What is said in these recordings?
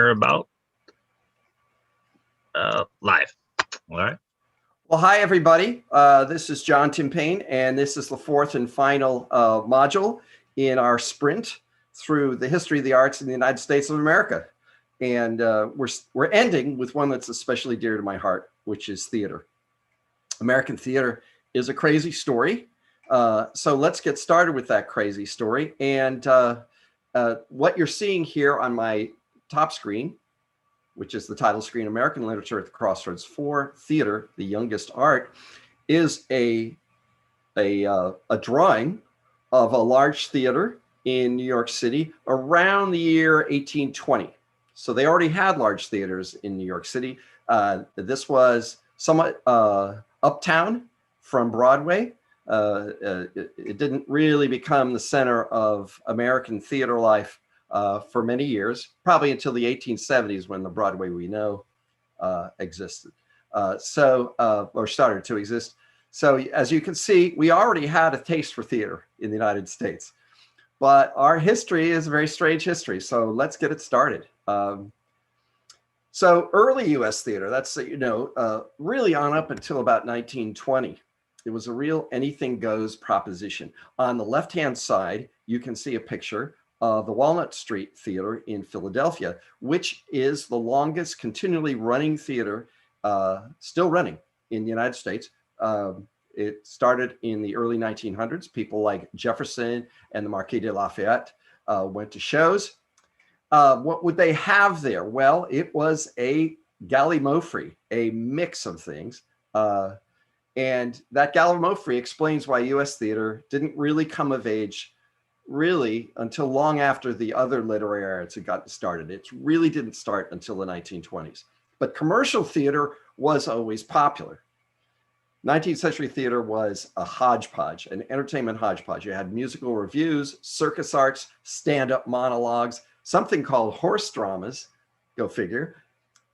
we're about live. All right. Well, hi, everybody. This is John Timpain, and this is the fourth and final module in our sprint through the history of the arts in the United States of America. And we're ending with one that's especially dear to my heart, which is theater. American theater is a crazy story. So let's get started with that crazy story. And what you're seeing here on my top screen, which is the title screen, American Literature at the Crossroads for Theater, the Youngest Art, is a drawing of a large theater in New York City around the year 1820. So they already had large theaters in New York City. This was somewhat uptown from Broadway. It didn't really become the center of American theater life for many years, probably until the 1870s when the Broadway we know existed, or started to exist. So as you can see, we already had a taste for theater in the United States, but our history is a very strange history. So let's get it started. So early US theater, that's, really on up until about 1920. It was a real anything goes proposition. On the left-hand side, you can see a picture of the Walnut Street Theater in Philadelphia, which is the longest continually running theater, still running in the United States. It started in the early 1900s. People like Jefferson and the Marquis de Lafayette went to shows. What would they have there? Well, it was a gallimaufry, a mix of things. And that gallimaufry explains why US theater didn't really come of age really until long after the other literary arts had gotten started. It really didn't start until the 1920s. But commercial theater was always popular. 19th century theater was a hodgepodge, an entertainment hodgepodge. You had musical reviews, circus arts, stand-up monologues, something called horse dramas, go figure.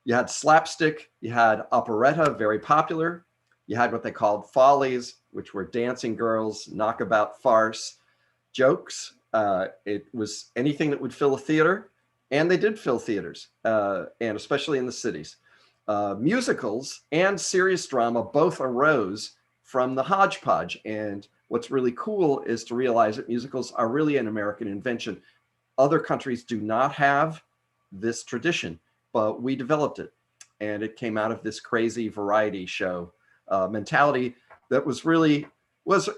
You had slapstick, you had operetta, very popular. You had what they called follies, which were dancing girls, knockabout farce, jokes. It was anything that would fill a theater, and they did fill theaters, and especially in the cities. Musicals and serious drama both arose from the hodgepodge. And what's really cool is to realize that musicals are really an American invention. Other countries do not have this tradition, but we developed it. And it came out of this crazy variety show mentality that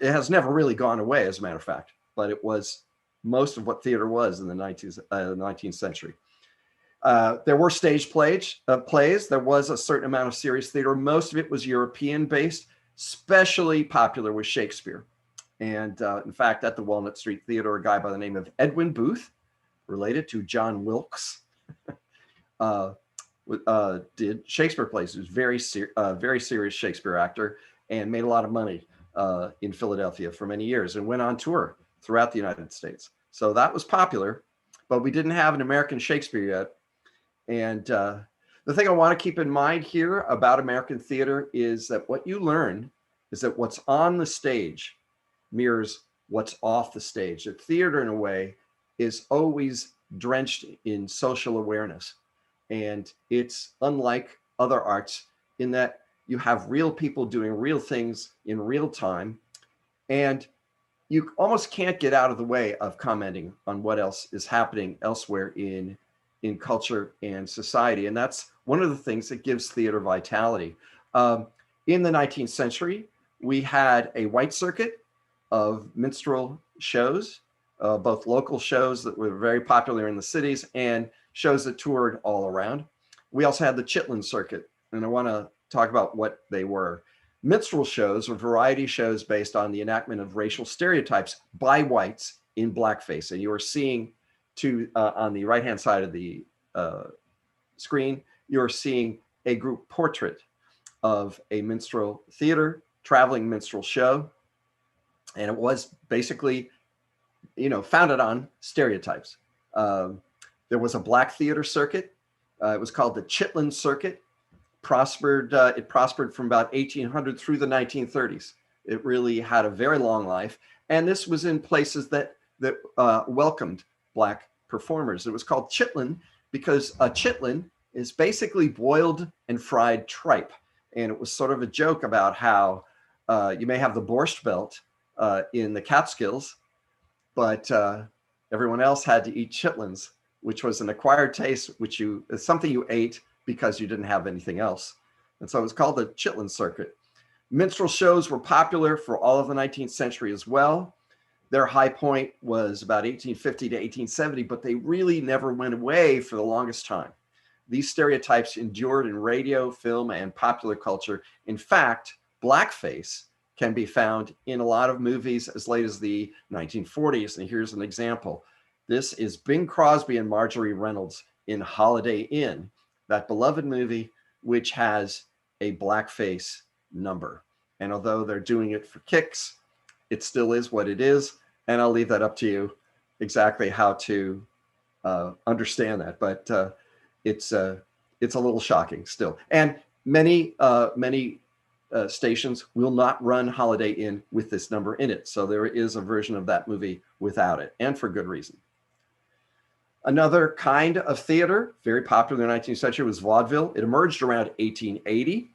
it has never really gone away, as a matter of fact, but it was most of what theater was in the 19th century. There were stage plays. There was a certain amount of serious theater. Most of it was European based. Especially popular was Shakespeare. And in fact, at the Walnut Street Theater, a guy by the name of Edwin Booth, related to John Wilkes, did Shakespeare plays. He was very serious Shakespeare actor and made a lot of money in Philadelphia for many years and went on tour throughout the United States. So that was popular, but we didn't have an American Shakespeare yet. And the thing I want to keep in mind here about American theater is that what you learn is that what's on the stage mirrors what's off the stage. The theater, in a way, is always drenched in social awareness. And it's unlike other arts in that you have real people doing real things in real time. And you almost can't get out of the way of commenting on what else is happening elsewhere in culture and society. And that's one of the things that gives theater vitality. In the 19th century, we had a white circuit of minstrel shows, both local shows that were very popular in the cities and shows that toured all around. We also had the Chitlin circuit, and I want to talk about what they were. Minstrel shows are variety shows based on the enactment of racial stereotypes by whites in blackface. And you are seeing on the right-hand side of the screen, you're seeing a group portrait of a minstrel theater, traveling minstrel show. And it was basically, founded on stereotypes. There was a black theater circuit. It was called the Chitlin Circuit. It prospered from about 1800 through the 1930s. It really had a very long life. And this was in places that welcomed Black performers. It was called Chitlin because a chitlin is basically boiled and fried tripe. And it was sort of a joke about how you may have the Borscht Belt in the Catskills, but everyone else had to eat chitlins, which was an acquired taste, which is something you ate because you didn't have anything else. And so it was called the chitlin circuit. Minstrel shows were popular for all of the 19th century as well. Their high point was about 1850 to 1870, but they really never went away for the longest time. These stereotypes endured in radio, film, and popular culture. In fact, blackface can be found in a lot of movies as late as the 1940s. And here's an example. This is Bing Crosby and Marjorie Reynolds in Holiday Inn, that beloved movie, which has a blackface number. And although they're doing it for kicks, it still is what it is. And I'll leave that up to you exactly how to understand that. But it's a little shocking still. And many stations will not run Holiday Inn with this number in it. So there is a version of that movie without it, and for good reason. Another kind of theater, very popular in the 19th century, was vaudeville. It emerged around 1880,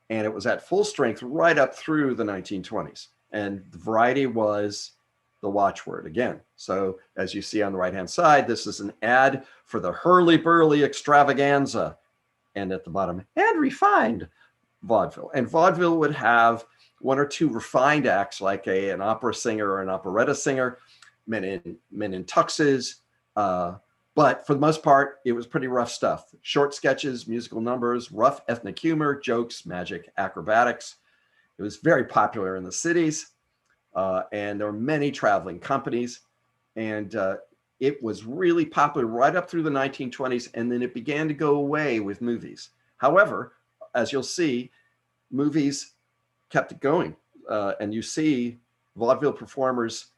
and it was at full strength right up through the 1920s. And the variety was the watchword again. So as you see on the right-hand side, this is an ad for the hurly-burly extravaganza. And at the bottom, and refined vaudeville. And vaudeville would have one or two refined acts, like an opera singer or an operetta singer, men in tuxes. But for the most part, it was pretty rough stuff. Short sketches, musical numbers, rough ethnic humor, jokes, magic, acrobatics. It was very popular in the cities. And there were many traveling companies. And it was really popular right up through the 1920s. And then it began to go away with movies. However, as you'll see, movies kept it going. And you see vaudeville performers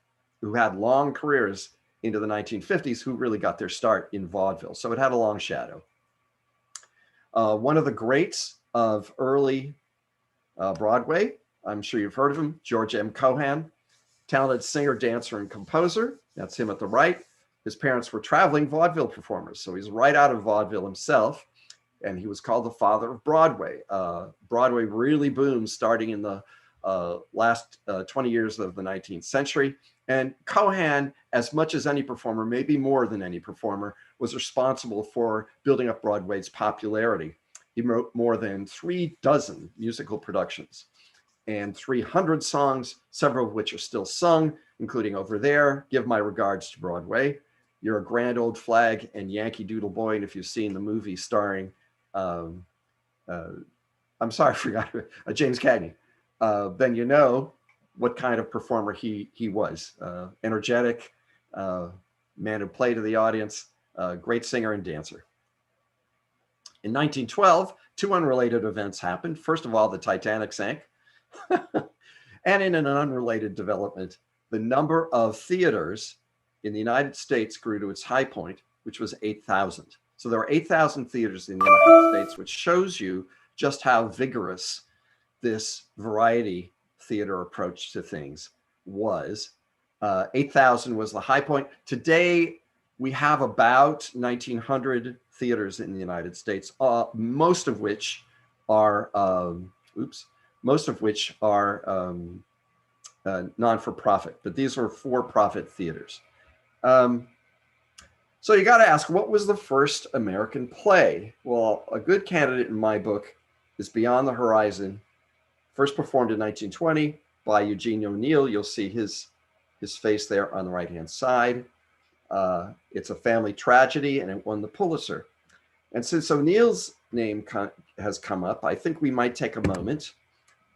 who had long careers into the 1950s who really got their start in vaudeville. So it had a long shadow. One of the greats of early Broadway, I'm sure you've heard of him, George M. Cohan, talented singer, dancer, and composer. That's him at the right. His parents were traveling vaudeville performers, so he's right out of vaudeville himself, and he was called the father of Broadway. Broadway really boomed starting in the last 20 years of the 19th century. And Cohan, as much as any performer, maybe more than any performer, was responsible for building up Broadway's popularity. He wrote more than 36 musical productions and 300 songs, several of which are still sung, including Over There, Give My Regards to Broadway, You're a Grand Old Flag, and Yankee Doodle Boy. And if you've seen the movie starring, I'm sorry, I forgot, James Cagney, then you know what kind of performer he was. Energetic, man who played to the audience, great singer and dancer. In 1912, two unrelated events happened. First of all, the Titanic sank. And in an unrelated development, the number of theaters in the United States grew to its high point, which was 8,000. So there were 8,000 theaters in the United States, which shows you just how vigorous this variety theater approach to things was. 8,000 was the high point. Today, we have about 1,900 theaters in the United States, most of which are non-for-profit, but these are for-profit theaters. So you got to ask, what was the first American play? Well, a good candidate in my book is Beyond the Horizon, first performed in 1920 by Eugene O'Neill. You'll see his face there on the right-hand side. It's a family tragedy, and it won the Pulitzer. And since O'Neill's name has come up, I think we might take a moment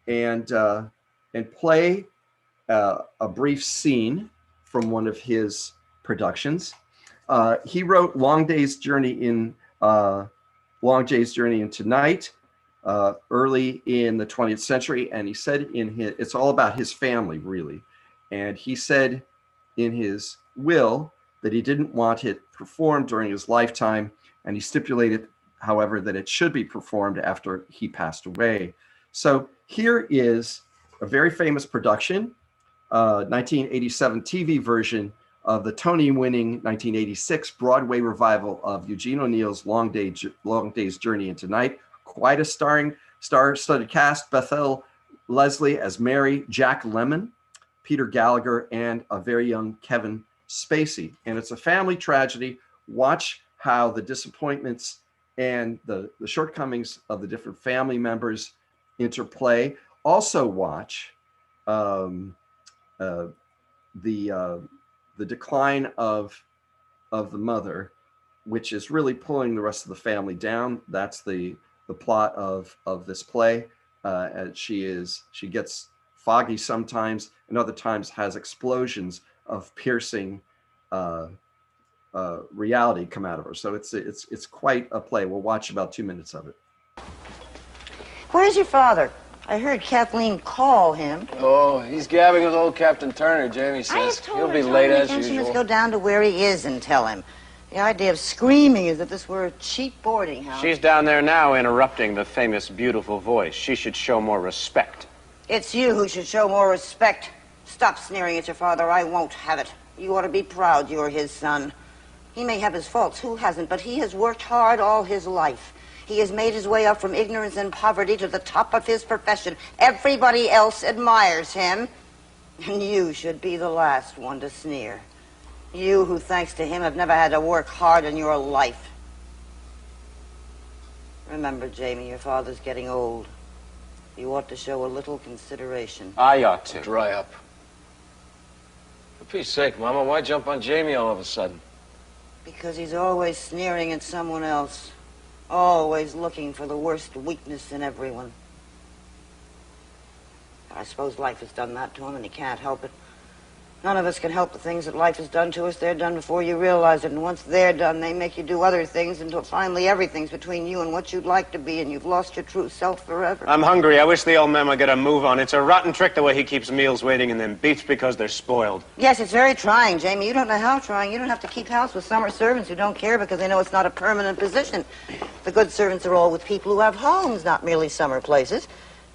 and play a brief scene from one of his productions. He wrote Long Day's Journey into Night early in the 20th century, and he said it's all about his family, really. And he said in his will that he didn't want it performed during his lifetime, and he stipulated, however, that it should be performed after he passed away. So here is a very famous production, 1987 TV version of the Tony-winning 1986 Broadway revival of Eugene O'Neill's Long Day's Journey into Night. Quite a star-studded cast: Bethel Leslie as Mary, Jack Lemmon, Peter Gallagher, and a very young Kevin Spacey. And it's a family tragedy. Watch how the disappointments and the shortcomings of the different family members interplay. Also watch the decline of the mother, which is really pulling the rest of the family down. That's the plot of this play. And she gets foggy sometimes, and other times has explosions of piercing reality come out of her. So it's quite a play. We'll watch about 2 minutes of it. Where's your father? I heard Kathleen call him. Oh, he's gabbing with old Captain Turner, Jamie says. He'll be late as usual. Let's go down to where he is and tell him. The idea of screaming is that this were a cheap boarding house. She's down there now interrupting the famous beautiful voice. She should show more respect. It's you who should show more respect. Stop sneering at your father. I won't have it. You ought to be proud you're his son. He may have his faults. Who hasn't? But he has worked hard all his life. He has made his way up from ignorance and poverty to the top of his profession. Everybody else admires him. And you should be the last one to sneer. You who, thanks to him, have never had to work hard in your life. Remember, Jamie, your father's getting old. You ought to show a little consideration. I ought to. Dry up. For Pete's sake, Mama, why jump on Jamie all of a sudden? Because he's always sneering at someone else. Always looking for the worst weakness in everyone. I suppose life has done that to him, and he can't help it. None of us can help the things that life has done to us. They're done before you realize it, and once they're done, they make you do other things until finally everything's between you and what you'd like to be, and you've lost your true self forever. I'm hungry. I wish the old man would get a move on. It's a rotten trick the way he keeps meals waiting and then beats because they're spoiled. Yes, it's very trying, Jamie. You don't know how trying. You don't have to keep house with summer servants who don't care because they know it's not a permanent position. The good servants are all with people who have homes, not merely summer places.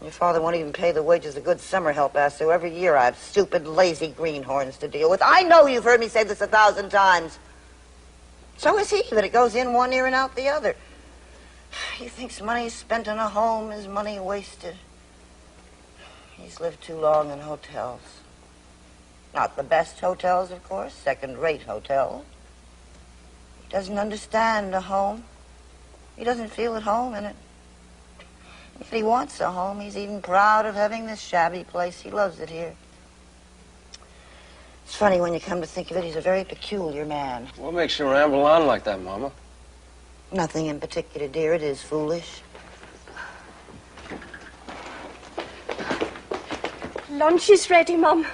Your father won't even pay the wages of good summer help has, so every year I have stupid, lazy greenhorns to deal with. I know you've heard me say this 1,000 times. So is he, but it goes in one ear and out the other. He thinks money spent in a home is money wasted. He's lived too long in hotels. Not the best hotels, of course, second-rate hotels. He doesn't understand a home. He doesn't feel at home in it. If he wants a home, he's even proud of having this shabby place. He loves it here. It's funny when you come to think of it, he's a very peculiar man. What makes you ramble on like that, Mama? Nothing in particular, dear. It is foolish. Lunch is ready, Mum.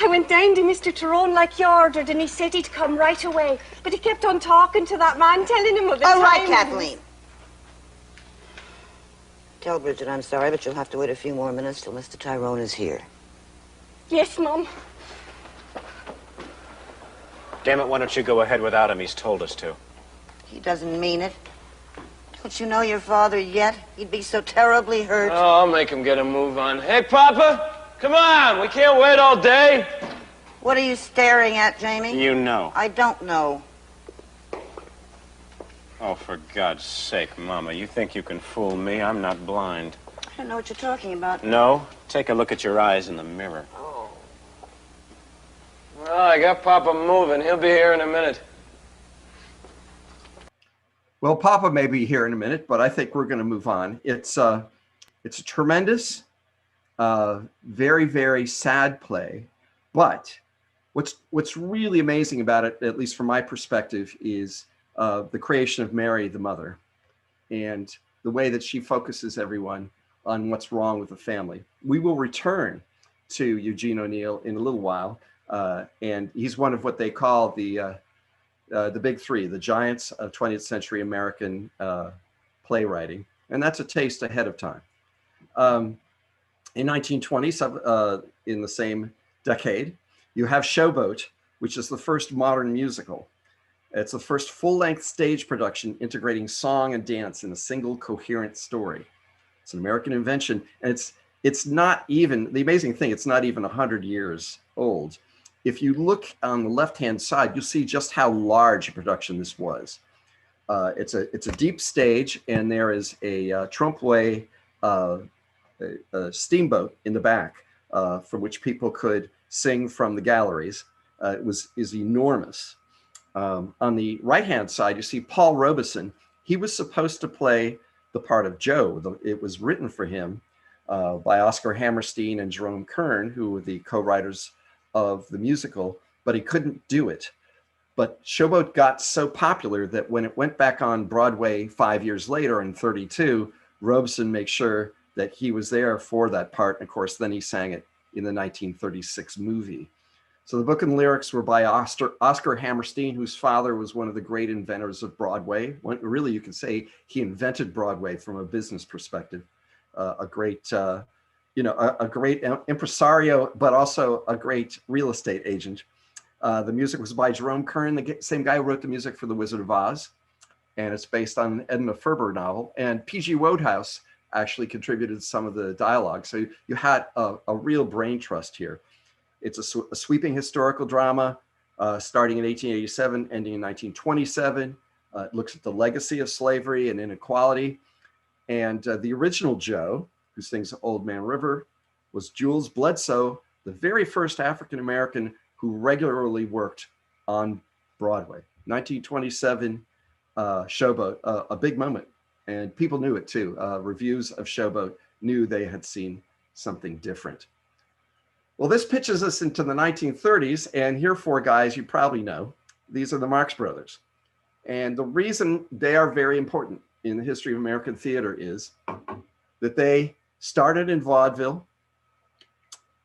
I went down to Mr. Tyrone like you ordered, and he said he'd come right away. But he kept on talking to that man, telling him of the All right, time. Kathleen. Tell Bridget I'm sorry, but you'll have to wait a few more minutes till Mr. Tyrone is here. Yes, Mum. Damn it, why don't you go ahead without him? He's told us to. He doesn't mean it. Don't you know your father yet? He'd be so terribly hurt. Oh, I'll make him get a move on. Hey, Papa, come on. We can't wait all day. What are you staring at, Jamie? You know. I don't know. Oh, for God's sake, Mama, you think you can fool me? I'm not blind. I don't know what you're talking about. No? Take a look at your eyes in the mirror. Oh. Well, I got Papa moving. He'll be here in a minute. Well, Papa may be here in a minute, but I think we're going to move on. It's a tremendous, very, very sad play. But what's really amazing about it, at least from my perspective, is the creation of Mary, the mother, and the way that she focuses everyone on what's wrong with the family. We will return to Eugene O'Neill in a little while, and he's one of what they call the big three, the giants of 20th century American playwriting, and that's a taste ahead of time. In 1920, in the same decade, you have Showboat, which is the first modern musical. It's the first full-length stage production integrating song and dance in a single coherent story. It's an American invention, and it's not even, the amazing thing, it's not even 100 years old. if you look on the left-hand side, you'll see just how large a production this was. It's a deep stage, and there is a trompe-l'oeil a steamboat in the back from which people could sing from the galleries. It is enormous. On the right-hand side, you see Paul Robeson. He was supposed to play the part of Joe. It was written for him by Oscar Hammerstein and Jerome Kern, who were the co-writers of the musical, but he couldn't do it. But Showboat got so popular that when it went back on Broadway 5 years later in 1932, Robeson made sure that he was there for that part. And of course, then he sang it in the 1936 movie. So the book and lyrics were by Oscar Hammerstein, whose father was one of the great inventors of Broadway. Really, you can say he invented Broadway from a business perspective. A great impresario, but also a great real estate agent. The music was by Jerome Kern, the same guy who wrote the music for The Wizard of Oz. And it's based on an Edna Ferber novel. And P.G. Wodehouse actually contributed some of the dialogue. So you had a real brain trust here. It's a sweeping historical drama starting in 1887, ending in 1927. It looks at the legacy of slavery and inequality. And the original Joe, who sings Old Man River, was Jules Bledsoe, the very first African-American who regularly worked on Broadway. 1927, Showboat, a big moment. And people knew it too. Reviews of Showboat knew they had seen something different. Well, this pitches us into the 1930s, and here are four guys you probably know. These are the Marx Brothers. And the reason they are very important in the history of American theater is that they started in vaudeville,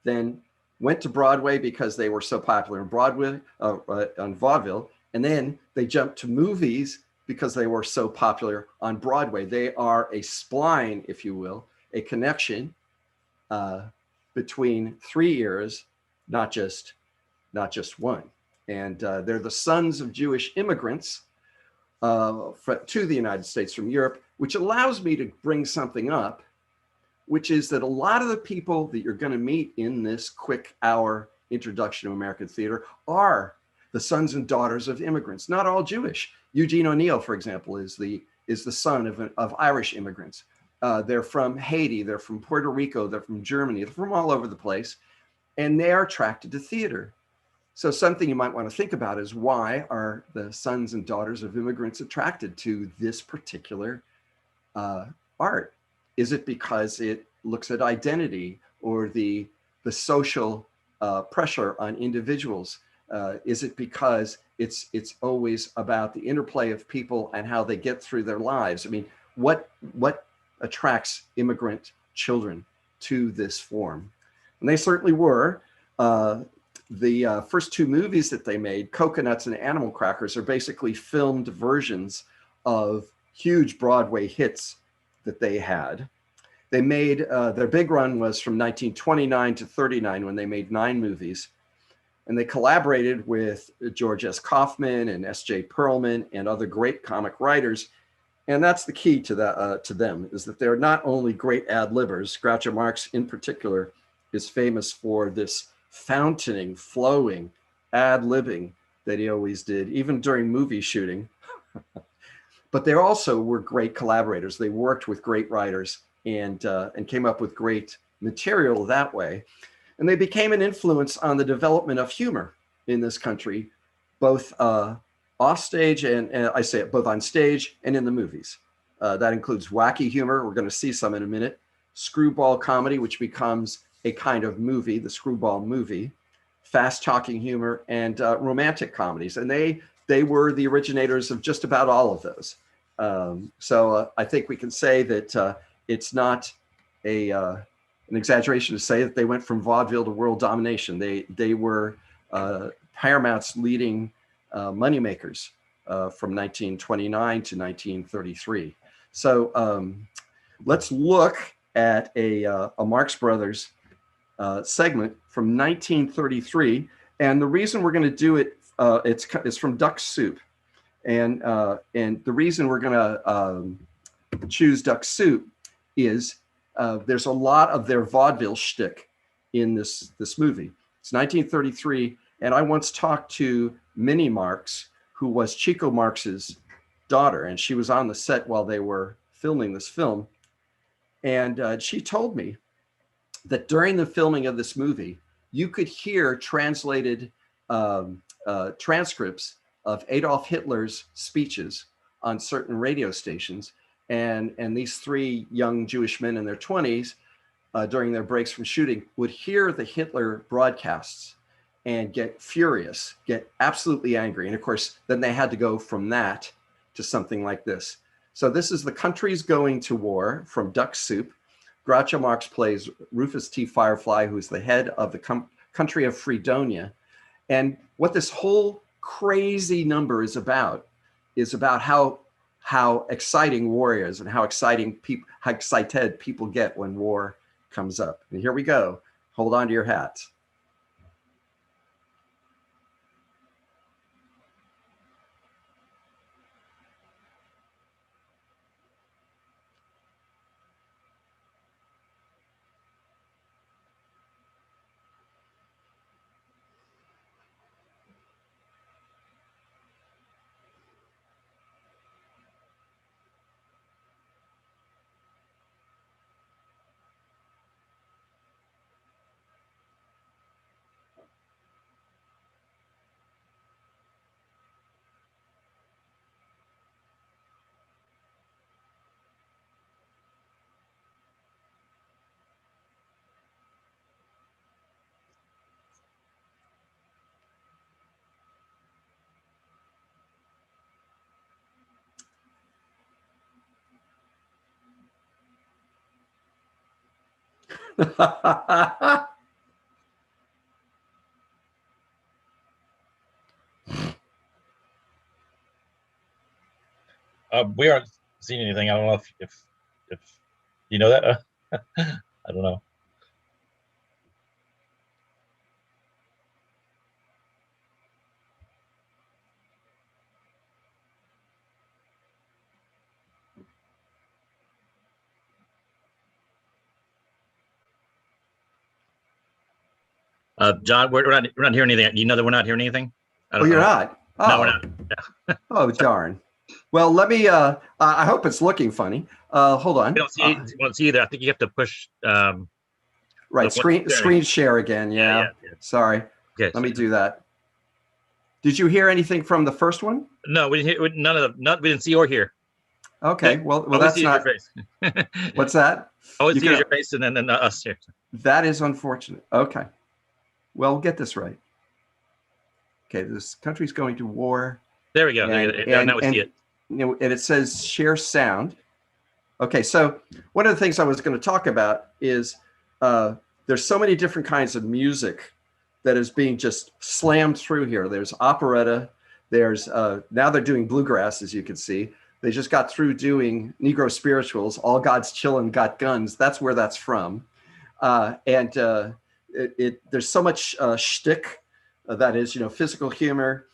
then went to Broadway because they were so popular in Broadway, on vaudeville, and then they jumped to movies because they were so popular on Broadway. They are a spline, if you will, a connection between 3 eras, not just one. And they're the sons of Jewish immigrants to the United States from Europe, which allows me to bring something up, which is that a lot of the people that you're going to meet in this quick hour introduction to American theater are the sons and daughters of immigrants, not all Jewish. Eugene O'Neill, for example, is the son of Irish immigrants. They're from Haiti, they're from Puerto Rico, they're from Germany, they're from all over the place, and they are attracted to theater. So something you might want to think about is, why are the sons and daughters of immigrants attracted to this particular art? Is it because it looks at identity or the social pressure on individuals? Is it because it's always about the interplay of people and how they get through their lives? I mean, what attracts immigrant children to this form? And they certainly were. The first two movies that they made, Coconuts and Animal Crackers, are basically filmed versions of huge Broadway hits that they had. They made, their big run was from 1929 to 39, when they made 9 movies. And they collaborated with George S. Kaufman and S.J. Perlman and other great comic writers. And that's the key to them, is that they're not only great ad-libbers. Groucho Marx in particular is famous for this fountaining, flowing, ad-libbing that he always did, even during movie shooting. But they also were great collaborators. They worked with great writers and came up with great material that way. And they became an influence on the development of humor in this country, both off stage and I say it both on stage and in the movies. That includes wacky humor. We're going to see some in a minute. Screwball comedy, which becomes a kind of movie, the screwball movie, fast talking humor, and romantic comedies. And they were the originators of just about all of those. So I think we can say that it's not an exaggeration to say that they went from vaudeville to world domination. They were Paramount's leading moneymakers from 1929 to 1933. So let's look at a Marx Brothers segment from 1933. And the reason we're going to do it, it's from Duck Soup. And the reason we're going to choose Duck Soup is there's a lot of their vaudeville shtick in this movie. It's 1933, And I once talked to Minnie Marx, who was Chico Marx's daughter, and she was on the set while they were filming this film. And she told me that during the filming of this movie, you could hear translated transcripts of Adolf Hitler's speeches on certain radio stations. And these three young Jewish men in their 20s, during their breaks from shooting, would hear the Hitler broadcasts and get furious, get absolutely angry. And of course, then they had to go from that to something like this. So this is The Country's Going to War from Duck Soup. Groucho Marx plays Rufus T. Firefly, who's the head of the country of Fredonia. And what this whole crazy number is about how exciting war is and how excited people get when war comes up. And here we go. Hold on to your hats. We aren't seeing anything. I don't know if you know that. I don't know. John, we're not hearing anything. You know that we're not hearing anything? Oh, you're not? Oh. No, we're not. Yeah. Oh, darn. Well, let me, I hope it's looking funny. Hold on. We don't see either. I think you have to push. Right, screen share again. Yeah. Sorry. Okay. Let me do that. Did you hear anything from the first one? No, we didn't hear none of them. We didn't see or hear. Okay. Well, that's not. Your face. What's that? Always see your face and then us here. That is unfortunate. Okay. Well, we'll get this right. Okay, this country's going to war. There we go. Now we see it. You know, and it says share sound. Okay, so one of the things I was going to talk about is there's so many different kinds of music that is being just slammed through here. There's operetta. There's now they're doing bluegrass, as you can see. They just got through doing Negro spirituals. All God's Chillin' Got Guns. That's where that's from. There's so much shtick that is, physical humor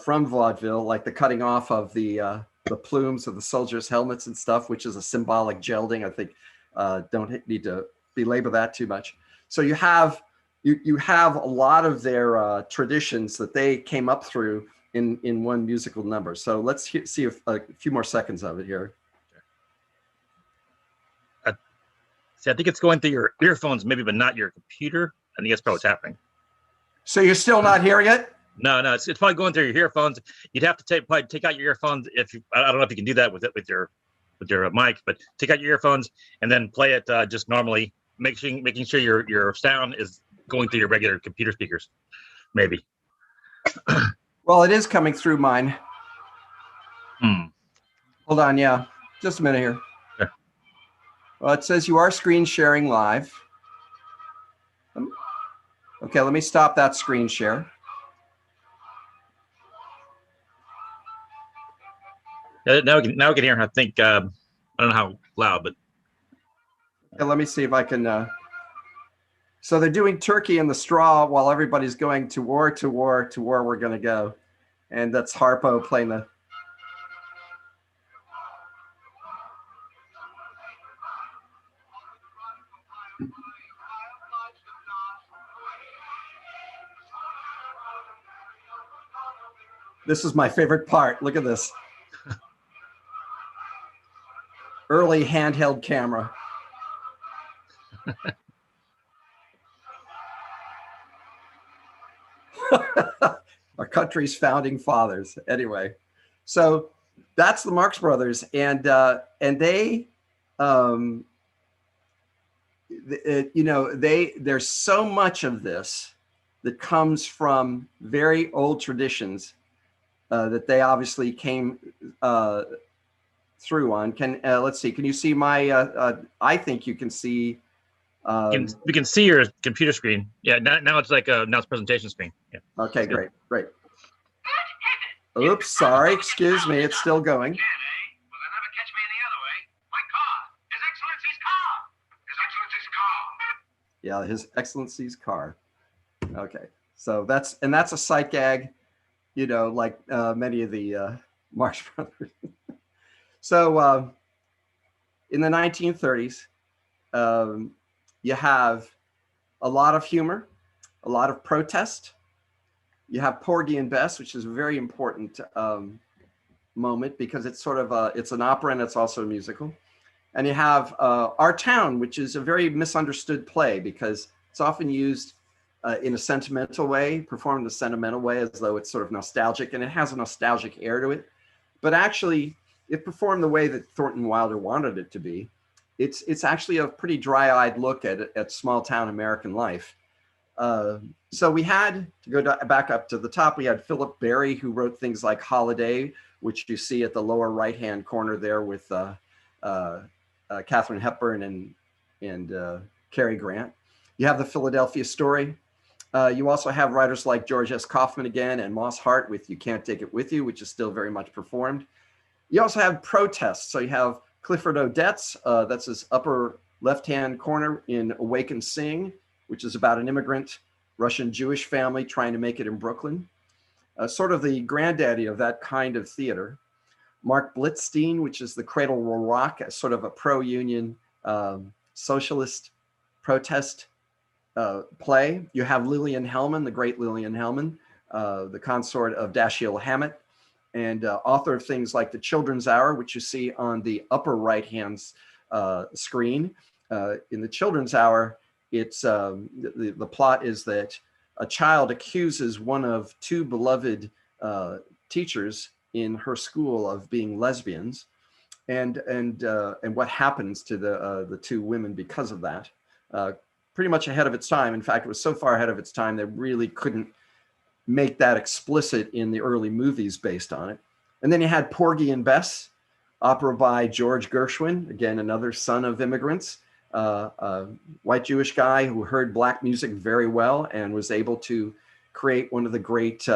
from vaudeville, like the cutting off of the plumes of the soldiers' helmets and stuff, which is a symbolic gelding. I think don't need to belabor that too much. So you have a lot of their traditions that they came up through in one musical number. So let's see a few more seconds of it here. See, I think it's going through your earphones, maybe, but not your computer. I think that's probably what's happening. So you're still not hearing it? No, it's probably going through your earphones. You'd have to take out your earphones I don't know if you can do that with your mic, but take out your earphones and then play it just normally, making sure your sound is going through your regular computer speakers, maybe. Well, it is coming through mine. Hold on, yeah, just a minute here. Sure. Well, it says you are screen sharing live. Okay, let me stop that screen share. Now we can hear. I think I don't know how loud, but okay, let me see if I can. So they're doing Turkey in the Straw while everybody's going to war, to war, to war. We're going to go, and that's Harpo playing the. This is my favorite part. Look at this. Early handheld camera. Our country's founding fathers. Anyway, so that's the Marx Brothers, and they, there's so much of this that comes from very old traditions that they obviously came through on. Let's see. Can you see my? I think you can see. We can see your computer screen. Yeah, now it's like now it's presentation screen. Yeah. Okay, great. Oops, sorry. Excuse me. It's still going. Yeah, His Excellency's car. Okay, so that's a sight gag, like many of the Marx Brothers. So in the 1930s, you have a lot of humor, a lot of protest. You have Porgy and Bess, which is a very important moment because it's sort of it's an opera and it's also a musical. And you have Our Town, which is a very misunderstood play because it's often used in a sentimental way, performed in a sentimental way as though it's sort of nostalgic, and it has a nostalgic air to it. But actually, it performed the way that Thornton Wilder wanted it to be. It's actually a pretty dry-eyed look at small-town American life. So we had to go back up to the top. We had Philip Berry, who wrote things like Holiday, which you see at the lower right-hand corner there with Katharine Hepburn and Cary Grant. You have the Philadelphia Story. You also have writers like George S. Kaufman again and Moss Hart with You Can't Take It With You, which is still very much performed. You also have protests. So you have Clifford Odets, that's his upper left-hand corner in Awake and Sing, which is about an immigrant Russian Jewish family trying to make it in Brooklyn. Sort of the granddaddy of that kind of theater. Mark Blitzstein, which is The Cradle Will Rock, as sort of a pro-union socialist protest play. You have Lillian Hellman, the great Lillian Hellman, the consort of Dashiell Hammett, and author of things like The Children's Hour, which you see on the upper right-hand screen. In The Children's Hour, it's the plot is that a child accuses one of two beloved teachers in her school of being lesbians, and what happens to the two women because of that. Pretty much ahead of its time. In fact, it was so far ahead of its time they really couldn't make that explicit in the early movies based on it. And then you had Porgy and Bess, opera by George Gershwin, again another son of immigrants, a white Jewish guy who heard black music very well and was able to create one of the great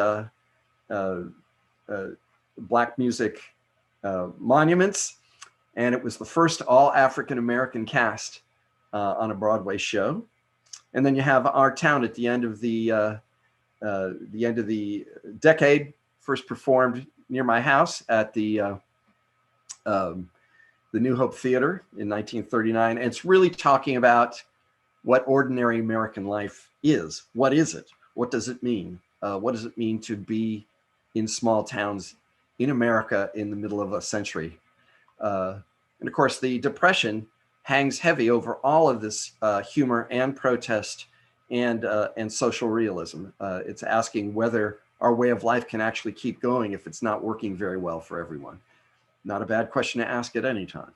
black music monuments. And it was the first all African-American cast on a Broadway show. And then you have Our Town at the end of the decade, first performed near my house at the New Hope Theater in 1939. And it's really talking about what ordinary American life is. What is it? What does it mean? What does it mean to be in small towns in America in the middle of a century? And of course, the Depression hangs heavy over all of this humor and protest and social realism. It's asking whether our way of life can actually keep going if it's not working very well for everyone. Not a bad question to ask at any time.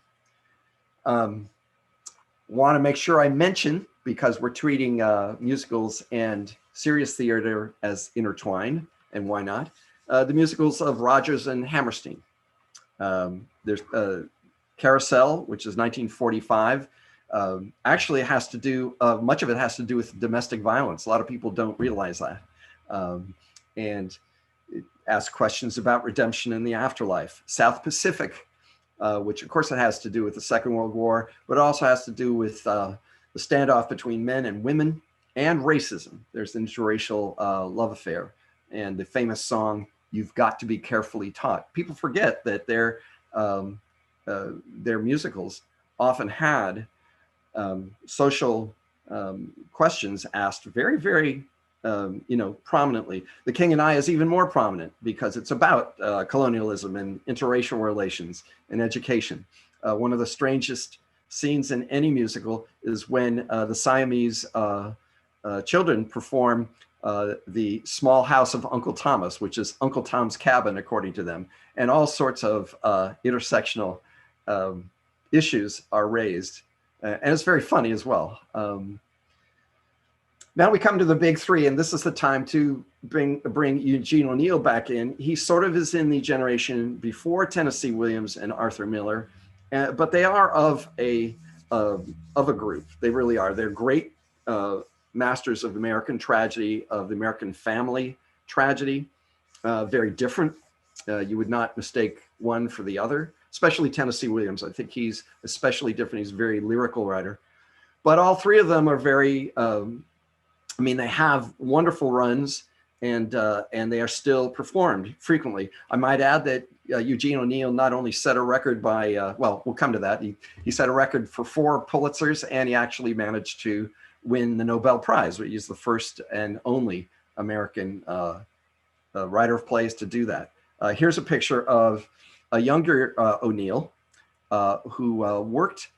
Want to make sure I mention, because we're treating musicals and serious theater as intertwined, and why not, the musicals of Rodgers and Hammerstein. There's Carousel, which is 1945. Actually, it has to do, much of it has to do with domestic violence. A lot of people don't realize that. And it asks questions about redemption in the afterlife. South Pacific, which of course it has to do with the Second World War, but it also has to do with the standoff between men and women and racism. There's an interracial love affair and the famous song, You've Got to Be Carefully Taught. People forget that their musicals often had social questions asked very, very prominently. The King and I is even more prominent because it's about colonialism and interracial relations and education. One of the strangest scenes in any musical is when the Siamese children perform the Small House of Uncle Thomas, which is Uncle Tom's Cabin, according to them, and all sorts of intersectional issues are raised. And it's very funny as well. Now we come to the big three, and this is the time to bring Eugene O'Neill back in. He sort of is in the generation before Tennessee Williams and Arthur Miller, but they are of a group. They really are. They're great masters of American tragedy, of the American family tragedy. Very different. You would not mistake one for the other, especially Tennessee Williams. I think he's especially different. He's a very lyrical writer. But all three of them are very, they have wonderful runs, and they are still performed frequently. I might add that Eugene O'Neill not only set a record by, we'll come to that. He set a record for 4 Pulitzers, and he actually managed to win the Nobel Prize. He's the first and only American writer of plays to do that. Here's a picture of a younger O'Neill who worked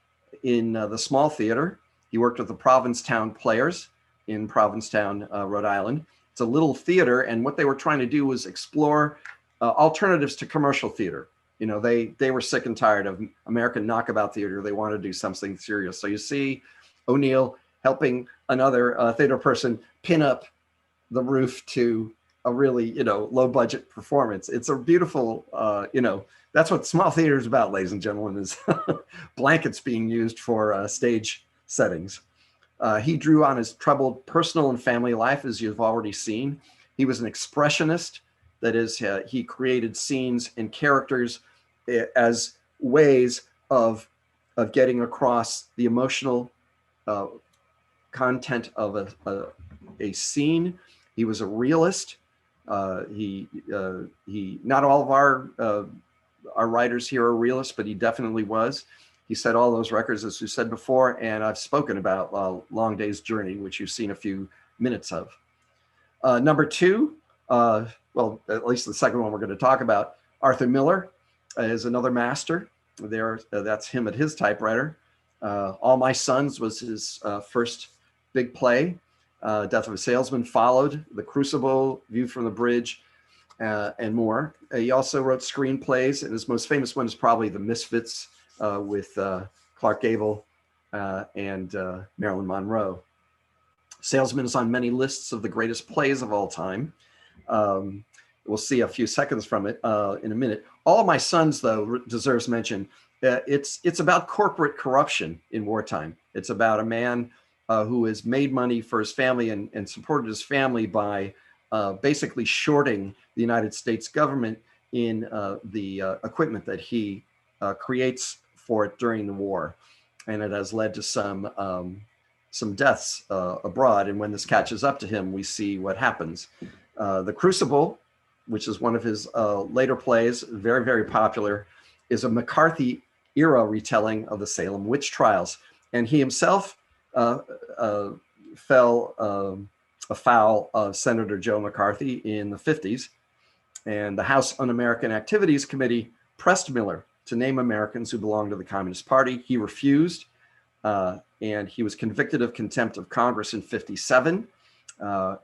in the small theater. He worked with the Provincetown Players in Provincetown, Rhode Island. It's a little theater, and what they were trying to do was explore alternatives to commercial theater. They were sick and tired of American knockabout theater. They wanted to do something serious. So you see O'Neill helping another theater person pin up the roof to a really, low budget performance. It's a beautiful, that's what small theater is about, ladies and gentlemen, is blankets being used for stage settings. He drew on his troubled personal and family life, as you've already seen. He was an expressionist. That is, he created scenes and characters as ways of getting across the emotional content of a scene. He was a realist. He not all of our writers here are realists, but he definitely was. He set all those records, as we said before, and I've spoken about Long Day's Journey, which you've seen a few minutes of. Number 2, at least the second one we're going to talk about, Arthur Miller is another master. That's him at his typewriter. All My Sons was his first big play. Death of a Salesman followed, The Crucible, View from the Bridge, and more. He also wrote screenplays, and his most famous one is probably The Misfits, with Clark Gable and Marilyn Monroe. Salesman is on many lists of the greatest plays of all time. We'll see a few seconds from it in a minute. All My Sons, though, deserves mention. It's about corporate corruption in wartime. It's about a man who has made money for his family and supported his family by basically shorting the United States government in the equipment that he creates for it during the war, and it has led to some deaths abroad. And when this catches up to him, we see what happens. The Crucible, which is one of his later plays, very, very popular, is a McCarthy era retelling of the Salem witch trials, and he himself fell afoul of Senator Joe McCarthy in the 50s, and the House Un-American Activities Committee pressed Miller to name Americans who belonged to the Communist Party. He refused, and he was convicted of contempt of Congress in 57.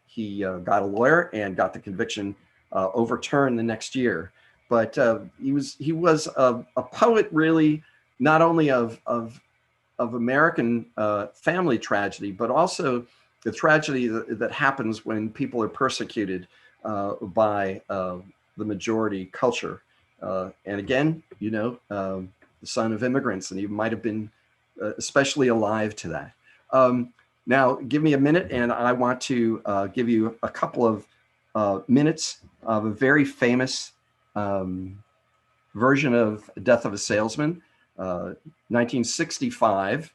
He got a lawyer and got the conviction overturned the next year. But he was a poet, really, not only of American family tragedy, but also the tragedy that happens when people are persecuted by the majority culture. And again, the son of immigrants, and he might have been especially alive to that. Now, give me a minute, and I want to give you a couple of minutes of a very famous version of Death of a Salesman, 1965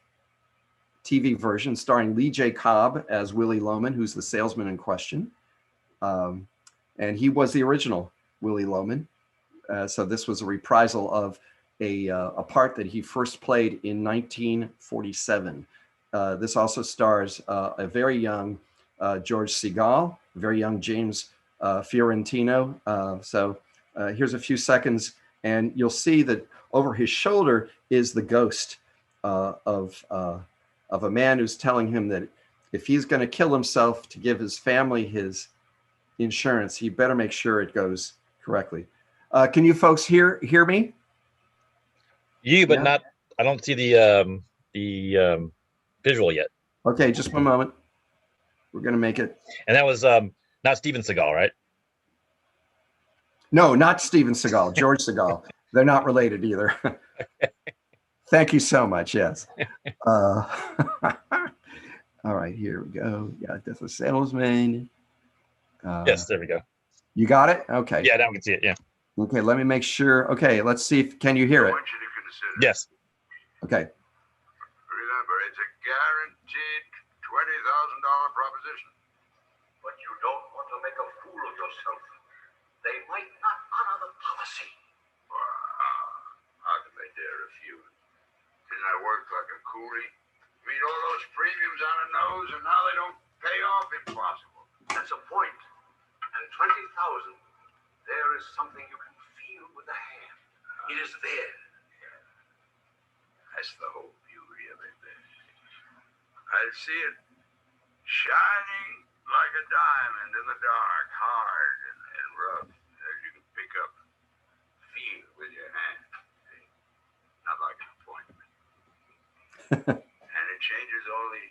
TV version starring Lee J. Cobb as Willie Loman, who's the salesman in question. And he was the original Willie Loman. So this was a reprisal of a part that he first played in 1947. This also stars a very young George Segal very young James Fiorentino. So here's a few seconds, and you'll see that over his shoulder is the ghost of a man who's telling him that if he's going to kill himself to give his family his insurance, he better make sure it goes correctly. Can you folks hear me? But Yeah. not. I don't see the visual yet. Okay, just one moment. We're going to make it. And that was not Steven Seagal, right? No, not Steven Seagal, George Seagal. They're not related either. Thank you so much. Yes. All right, here we go. Yeah, Death of Salesman. Yes, there we go. You got it? Okay. Yeah, now we can see it. Yeah. Okay, let me make sure. Okay, let's see if can you hear it? Yes. Okay. Remember, it's a guaranteed $20,000 proposition. But you don't want to make a fool of yourself. They might not honor the policy. How can they dare refuse? Didn't I work like a coolie? Meet all those premiums on the nose, and now they don't pay off? Impossible. That's a point. And 20,000, there is something you can feel with the hand. It is there. That's the whole beauty of it. I see it shining like a diamond in the dark, hard and rough, as you can pick up, feel with your hand. Not like an appointment. And it changes all the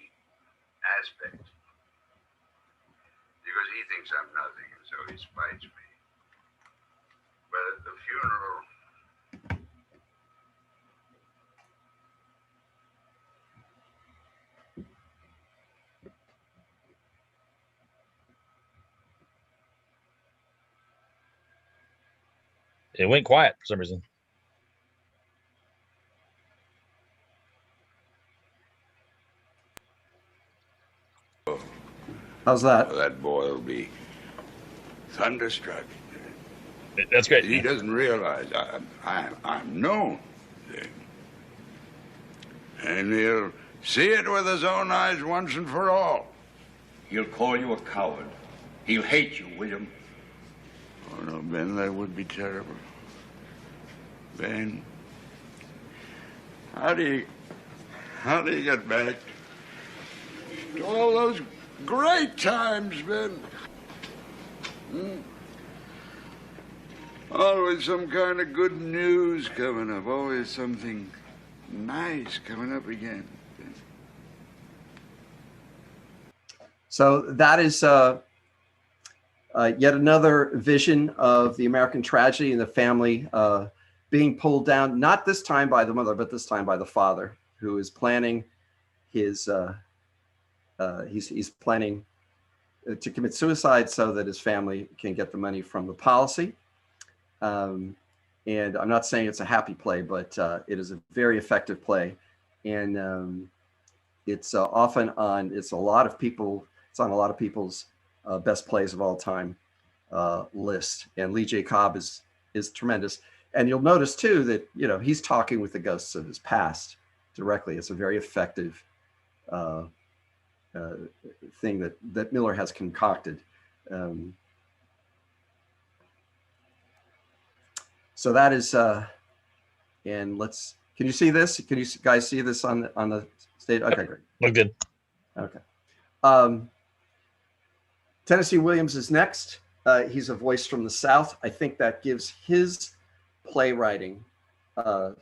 aspects. Because he thinks I'm nothing, and so he spites me. But at the funeral, It went quiet for some reason. How's that? well, that boy will be thunderstruck. That's great. He doesn't realize I'm known. And he'll see it with his own eyes once and for all. He'll call you a coward. He'll hate you, William. Oh, no, Ben, that would be terrible. Ben, how do you get back to all those great times, Ben? Always some kind of good news coming up. Always something nice coming up again. So that is yet another vision of the American tragedy and the family being pulled down, not this time by the mother, but this time by the father, who is planning his, he's planning to commit suicide so that his family can get the money from the policy. And I'm not saying it's a happy play, but it is a very effective play. And it's often on, it's on a lot of people's best plays of all time list. And Lee J. Cobb is tremendous. And you'll notice too that, you know, he's talking with the ghosts of his past directly. It's a very effective thing that Miller has concocted. So that is, and can you see this? Can you guys see this on the stage? Okay, great. Look good. Okay. Tennessee Williams is next. He's a voice from the South. I think that gives his playwriting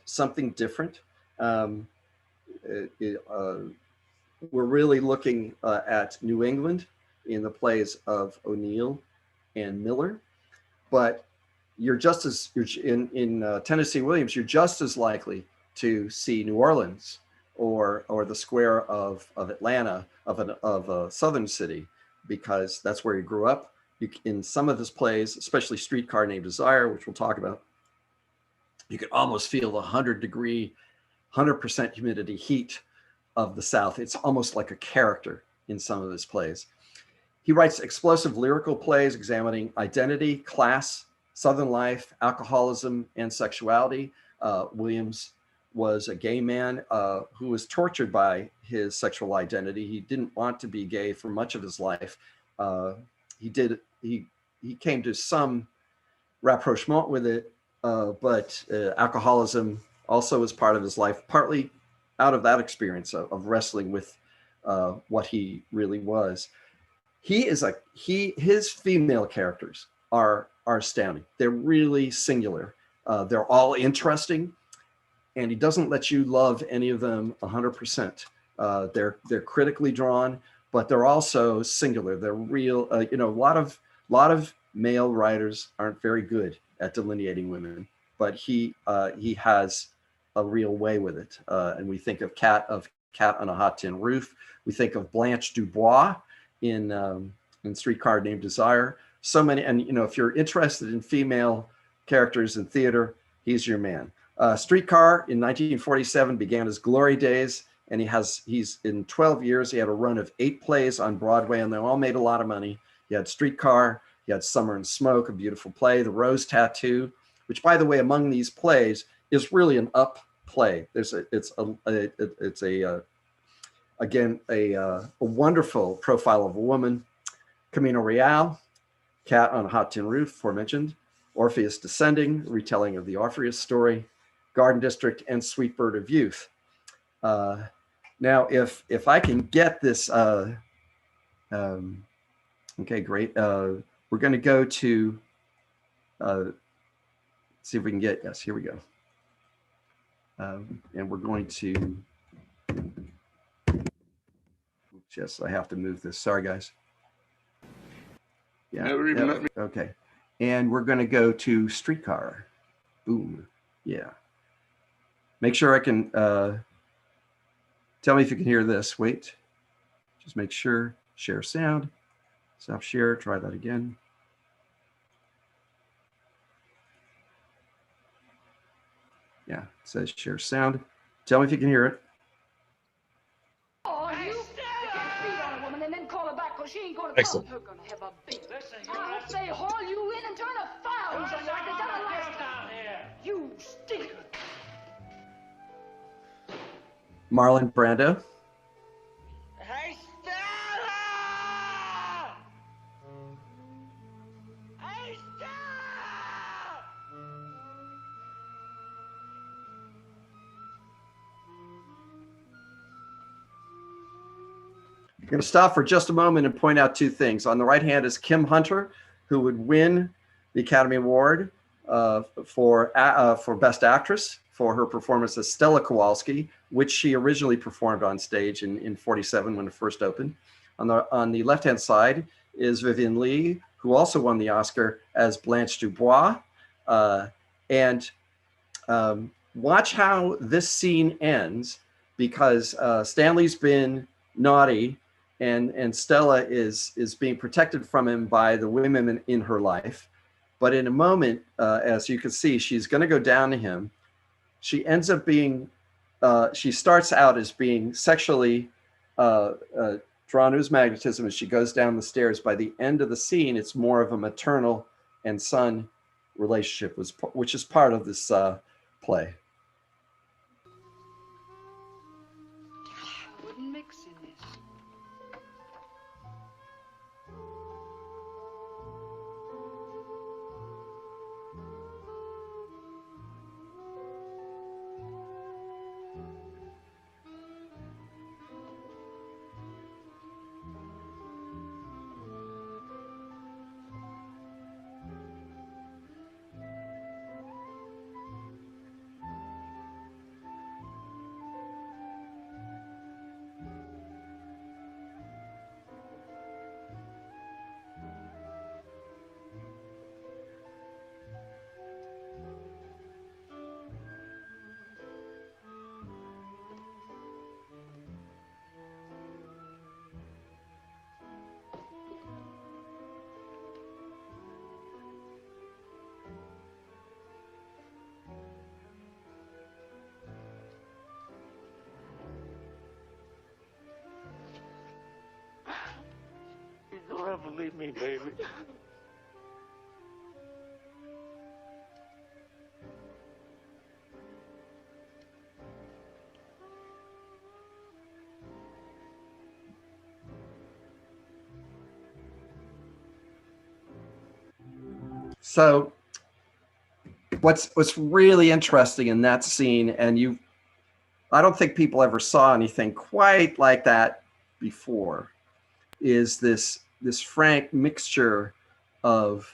something different. We're really looking at New England in the plays of O'Neill and Miller, but in Tennessee Williams, you're just as likely to see New Orleans or the square of Atlanta, of a southern city, because that's where he grew up. In some of his plays, especially Streetcar Named Desire, which we'll talk about, you can almost feel the 100-degree, 100% humidity heat of the South. It's almost like a character in some of his plays. He writes explosive lyrical plays examining identity, class, Southern life, alcoholism, and sexuality. Williams was a gay man who was tortured by his sexual identity. He didn't want to be gay for much of his life. he came to some rapprochement with it, but alcoholism also was part of his life, partly out of that experience of wrestling with what he really was. His female characters are astounding. They're really singular. They're all interesting, and he doesn't let you love any of them 100%. They're critically drawn, but they're also singular. They're real. A lot of male writers aren't very good at delineating women, but he has a real way with it. And we think of Cat on a Hot Tin Roof. We think of Blanche Dubois in Streetcar Named Desire. So many, and if you're interested in female characters in theater, he's your man. Streetcar in 1947 began his glory days, and he's in 12 years, he had a run of 8 plays on Broadway, and they all made a lot of money. He had Streetcar, he had Summer and Smoke, a beautiful play, The Rose Tattoo, which, by the way, among these plays is really an up play. It's a wonderful profile of a woman. Camino Real, Cat on a Hot Tin Roof, aforementioned, Orpheus Descending, retelling of the Orpheus story, Garden District, and Sweet Bird of Youth. Now, if I can get this, okay, great. We're going to go to see if we can get, yes, here we go. And we're going to, yes, I have to move this. Sorry, guys. Yeah. Okay. And we're going to go to Streetcar. Boom. Yeah. Make sure I can, tell me if you can hear this. Wait. Just make sure. Share sound. Stop share. Try that again. Yeah. It says share sound. Tell me if you can hear it. Excellent. I hope they haul you in and turn a fire like they done last time. You stinker. Marlon Brando. Hey, Stella! Hey, Stella! I'm going to stop for just a moment and point out 2 things. On the right hand is Kim Hunter, who would win the Academy Award for Best Actress for her performance as Stella Kowalski, which she originally performed on stage in 47 when it first opened. On the left-hand side is Vivien Leigh, who also won the Oscar as Blanche Dubois. Watch how this scene ends, because Stanley's been naughty, and Stella is being protected from him by the women in her life. But in a moment, as you can see, she's going to go down to him. She ends up being, she starts out as being sexually drawn to his magnetism as she goes down the stairs. By the end of the scene, it's more of a maternal and son relationship, which is part of this play. I wouldn't mix in this. Don't ever leave me, baby. So what's really interesting in that scene, and I don't think people ever saw anything quite like that before, is this frank mixture of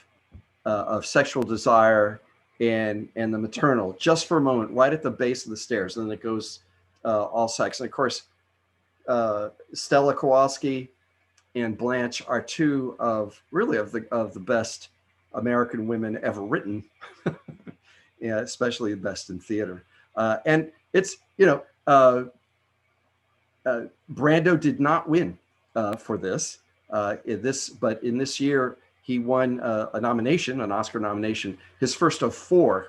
sexual desire and the maternal, just for a moment, right at the base of the stairs, and then it goes all sex. And of course, Stella Kowalski and Blanche are two of the best American women ever written, yeah, especially the best in theater. And it's, Brando did not win for this. But in this year, he won an Oscar nomination, his first of 4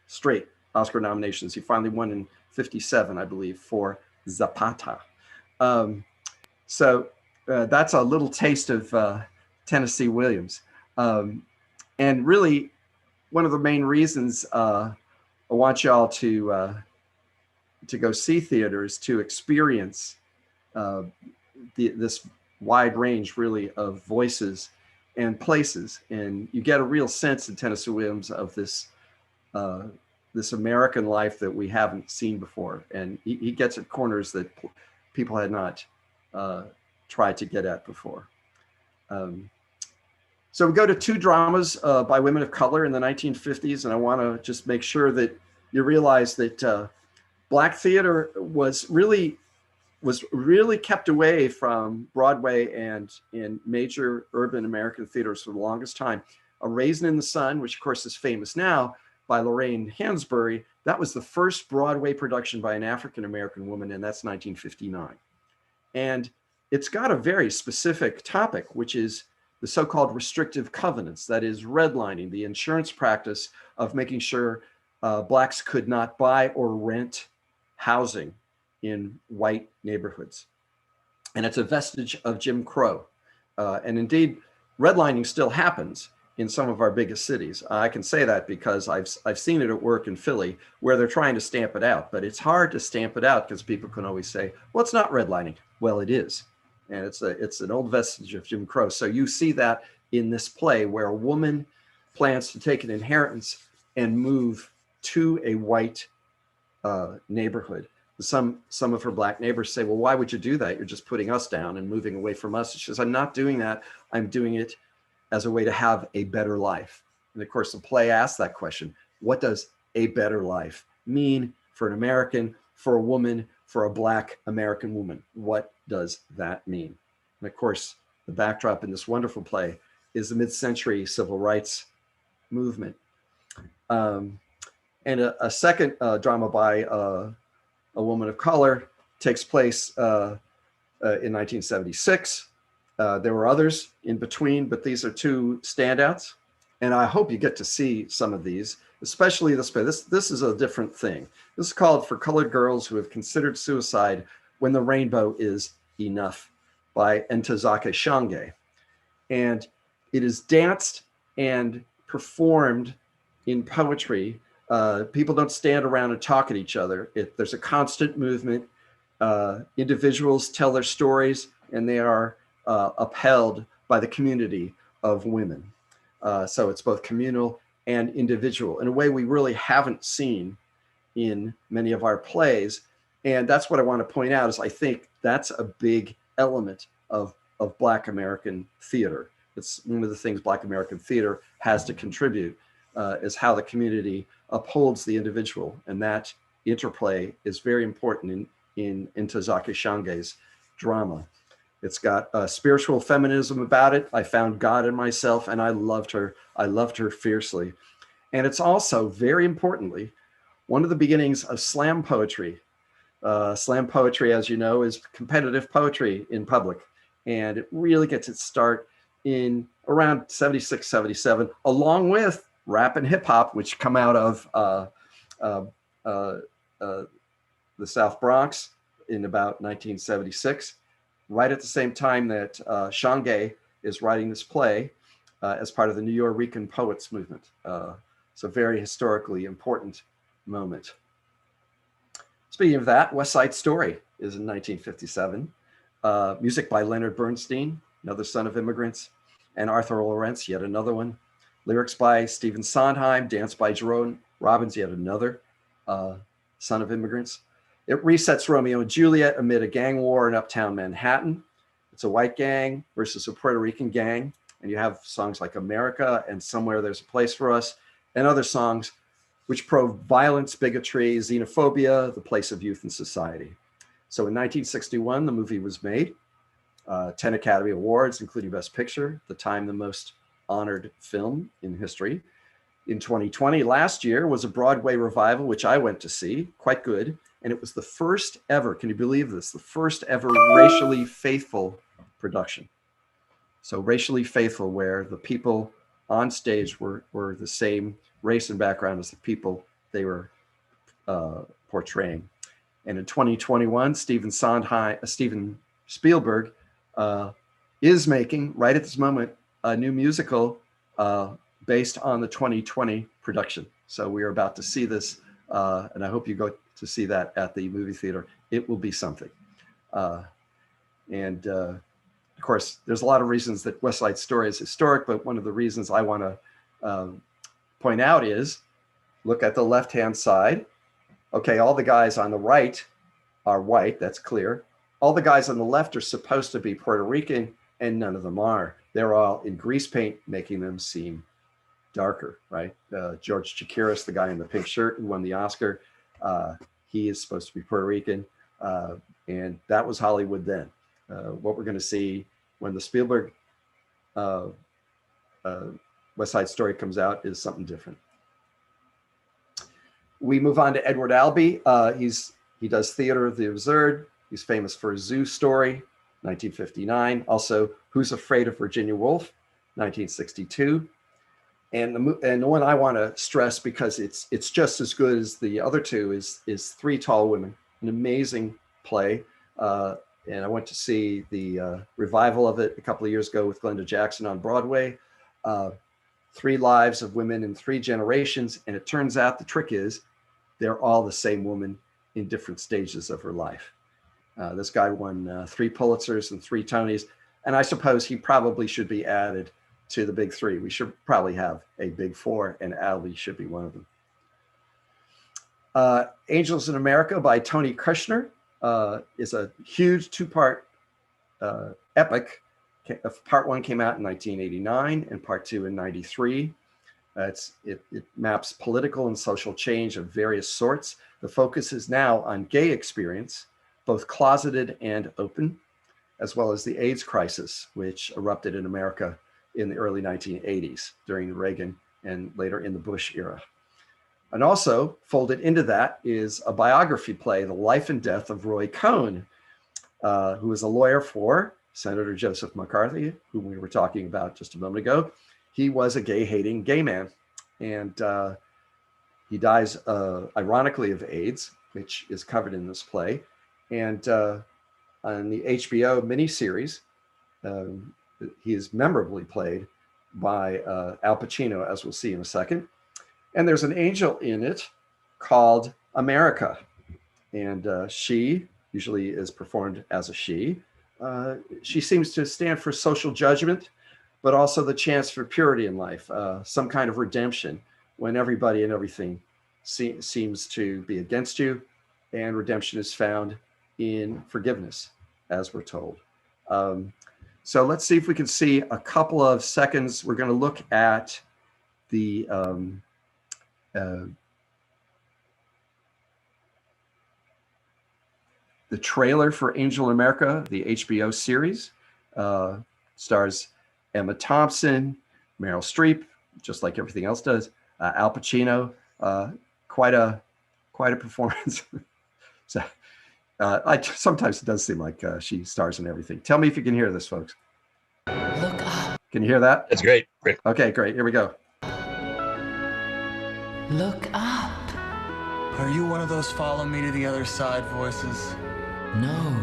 straight Oscar nominations. He finally won in '57, I believe, for Zapata. So that's a little taste of Tennessee Williams. And really, one of the main reasons I want y'all to go see theater is to experience this wide range, really, of voices and places, and you get a real sense in Tennessee Williams of this American life that we haven't seen before, and he gets at corners that people had not tried to get at before. So we go to 2 dramas by women of color in the 1950s, and I want to just make sure that you realize that Black theater was really kept away from Broadway and in major urban American theaters for the longest time. A Raisin in the Sun, which of course is famous now, by Lorraine Hansberry, that was the first Broadway production by an African-American woman, and that's 1959. And it's got a very specific topic, which is the so-called restrictive covenants, that is redlining, the insurance practice of making sure Blacks could not buy or rent housing in white neighborhoods. And it's a vestige of Jim Crow. And indeed, redlining still happens in some of our biggest cities. I can say that because I've seen it at work in Philly, where they're trying to stamp it out, but it's hard to stamp it out because people can always say, well, it's not redlining. Well, it is. And it's an old vestige of Jim Crow. So you see that in this play where a woman plans to take an inheritance and move to a white neighborhood. Some of her Black neighbors say, well, why would you do that? You're just putting us down and moving away from us. She says, I'm not doing that. I'm doing it as a way to have a better life. And of course, the play asks that question. What does a better life mean for an American, for a woman, for a Black American woman? What does that mean? And of course, the backdrop in this wonderful play is the mid-century civil rights movement. And a second drama by a woman of color takes place in 1976. There were others in between, but these are 2 standouts. And I hope you get to see some of these, especially this play. This is a different thing. This is called For Colored Girls Who Have Considered Suicide When the Rainbow Is Enough by Ntozake Shange. And it is danced and performed in poetry. People don't stand around and talk at each other. There's a constant movement. Individuals tell their stories, and they are upheld by the community of women. So it's both communal and individual in a way we really haven't seen in many of our plays. And that's what I want to point out, is I think that's a big element of Black American theater. It's one of the things Black American theater has to contribute, is how the community upholds the individual. And that interplay is very important in Ntozake Shange's drama. It's got spiritual feminism about it. I found God in myself, and I loved her. I loved her fiercely. And it's also, very importantly, one of the beginnings of slam poetry. Slam poetry, as you know, is competitive poetry in public. And it really gets its start in around 76, 77, along with rap and hip hop, which come out of the South Bronx in about 1976, right at the same time that Shange is writing this play as part of the New Yorican Poets movement. It's a very historically important moment. Speaking of that, West Side Story is in 1957. Music by Leonard Bernstein, another son of immigrants, and Arthur Lawrence, yet another one. Lyrics by Stephen Sondheim, dance by Jerome Robbins, yet another son of immigrants. It resets Romeo and Juliet amid a gang war in uptown Manhattan. It's a white gang versus a Puerto Rican gang. And you have songs like America and Somewhere There's a Place for Us, and other songs which probe violence, bigotry, xenophobia, the place of youth in society. So in 1961, the movie was made. 10 Academy Awards, including Best Picture, at the time the most honored film in history. In 2020, last year, was a Broadway revival, which I went to see, quite good. And it was the first ever, can you believe this? The first ever racially faithful production. So racially faithful, where the people on stage were the same race and background as the people they were portraying. And in 2021, Steven Spielberg is making, right at this moment, a new musical based on the 2020 production. So we are about to see this, and I hope you go to see that at the movie theater. It will be something. Of course, there's a lot of reasons that West Side Story is historic, but one of the reasons I want to point out is, look at the left-hand side. Okay, all the guys on the right are white, that's clear. All the guys on the left are supposed to be Puerto Rican, and none of them are. They're all in grease paint, making them seem darker, right? George Chakiris, the guy in the pink shirt who won the Oscar, he is supposed to be Puerto Rican, and that was Hollywood then. What we're going to see when the Spielberg West Side Story comes out is something different. We move on to Edward Albee. He does Theater of the Absurd. He's famous for Zoo Story, 1959. Also, Who's Afraid of Virginia Woolf, 1962. And the one I want to stress, because it's just as good as the other two, is Three Tall Women, an amazing play. And I went to see the revival of it a couple of years ago with Glenda Jackson on Broadway. 3 lives of women in 3 generations. And it turns out the trick is they're all the same woman in different stages of her life. This guy won 3 Pulitzers and 3 Tonys. And I suppose he probably should be added to the big 3. We should probably have a big 4, and Albee should be one of them. Angels in America by Tony Kushner is a huge 2-part epic. Part 1 came out in 1989 and part 2 in 93. It maps political and social change of various sorts. The focus is now on gay experience, both closeted and open, as well as the AIDS crisis, which erupted in America in the early 1980s during the Reagan and later in the Bush era. And also folded into that is a biography play, The Life and Death of Roy Cohn, who was a lawyer for Senator Joseph McCarthy, whom we were talking about just a moment ago. He was a gay-hating gay man, and he dies, ironically, of AIDS, which is covered in this play. And on the HBO miniseries, he is memorably played by Al Pacino, as we'll see in a second. And there's an angel in it called America. And she usually is performed as a she. She seems to stand for social judgment, but also the chance for purity in life, some kind of redemption when everybody and everything seems to be against you, and redemption is found in forgiveness, as we're told. So let's see if we can see a couple of seconds. We're going to look at the trailer for Angel in America, the HBO series. Stars Emma Thompson, Meryl Streep, just like everything else does. Al Pacino, quite a performance. So sometimes it does seem like she stars in everything. Tell me if you can hear this, folks. Look up. Can you hear that? That's great. Great. Okay, great. Here we go. Look up. Are you one of those follow me to the other side voices? No,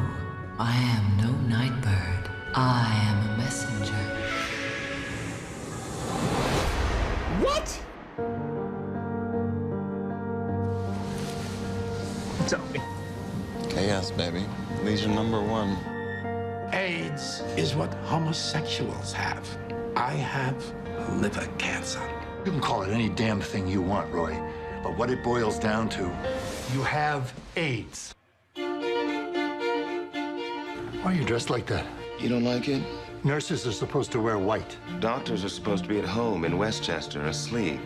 I am no night bird. I am a messenger. What? Tell me. Chaos, baby. Legion #1. AIDS is what homosexuals have. I have liver cancer. You can call it any damn thing you want, Roy. But what it boils down to, you have AIDS. Why are you dressed like that? You don't like it? Nurses are supposed to wear white. Doctors are supposed to be at home in Westchester, asleep.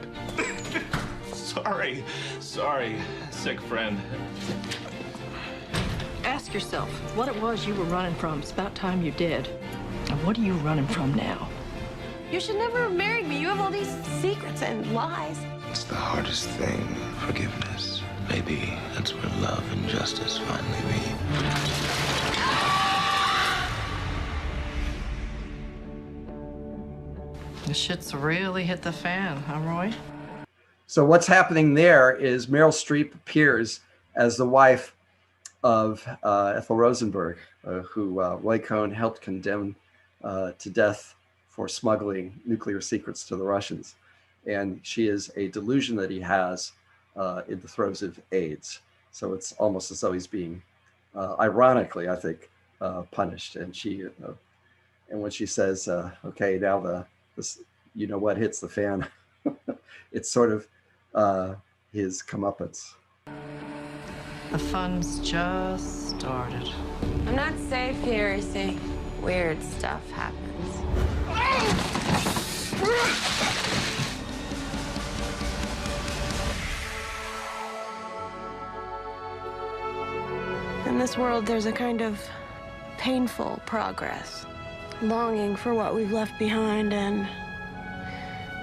Sorry, sick friend. Ask yourself what it was you were running from. It's about time you did. And what are you running from now? You should never have married me. You have all these secrets and lies. It's the hardest thing, forgiveness. Maybe that's where love and justice finally meet. The shit's really hit the fan, huh, Roy? So what's happening there is Meryl Streep appears as the wife of Ethel Rosenberg, who Roy Cohn helped condemn to death for smuggling nuclear secrets to the Russians. And she is a delusion that he has in the throes of AIDS. So it's almost as though he's being, ironically, I think, punished. And and when she says, "Okay, now this, you know what hits the fan," it's sort of his comeuppance. The fun's just started. I'm not safe here, you see. Weird stuff happens. In this world, there's a kind of painful progress. Longing for what we've left behind and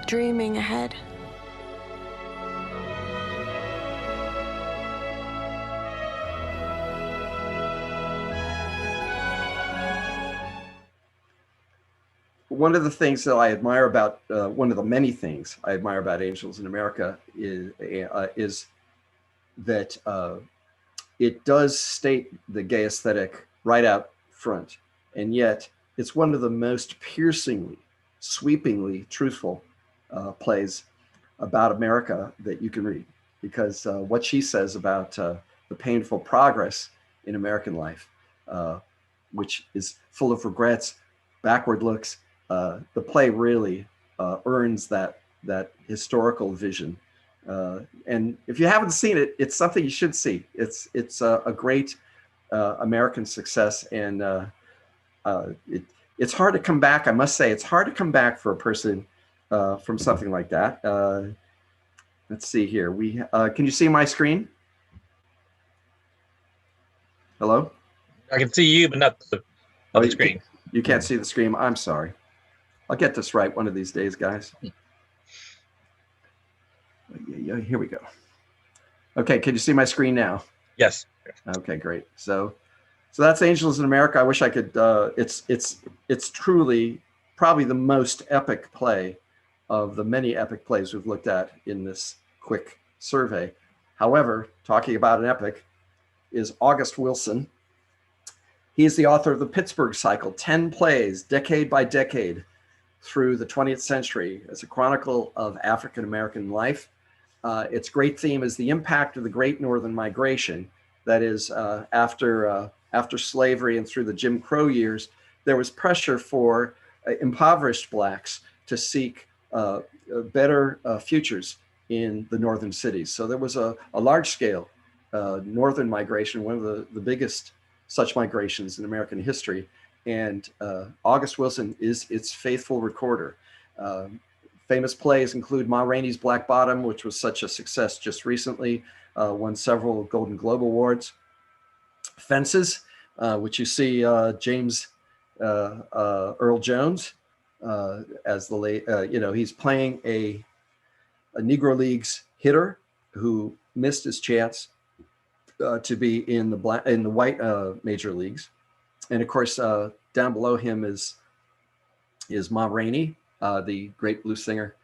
dreaming ahead. One of the things that I admire about, one of the many things I admire about Angels in America is that it does state the gay aesthetic right out front. And yet it's one of the most piercingly, sweepingly truthful plays about America that you can read. Because what she says about the painful progress in American life, which is full of regrets, backward looks, the play really earns that historical vision. And if you haven't seen it, it's something you should see. It's a great American success, and it's hard to come back. I must say, it's hard to come back for a person from something like that. Let's see here. Can you see my screen? Hello? I can see you, but not the screen. You can't see the screen. I'm sorry. I'll get this right one of these days, guys. Yeah, here we go. Okay, can you see my screen now? Yes. Okay, great. So that's Angels in America. I wish I could. It's truly probably the most epic play of the many epic plays we've looked at in this quick survey. However, talking about an epic is August Wilson. He is the author of the Pittsburgh Cycle, 10 plays, decade by decade, through the 20th century as a chronicle of African-American life. Its great theme is the impact of the Great Northern Migration. That is, after slavery and through the Jim Crow years, there was pressure for impoverished Blacks to seek better futures in the northern cities. So there was a large-scale northern migration, one of the biggest such migrations in American history. And August Wilson is its faithful recorder. Famous plays include Ma Rainey's Black Bottom, which was such a success just recently, won several Golden Globe Awards. Fences, which you see James Earl Jones as the late, he's playing a Negro Leagues hitter who missed his chance to be in the white major leagues. And of course, down below him is Ma Rainey, the great blues singer,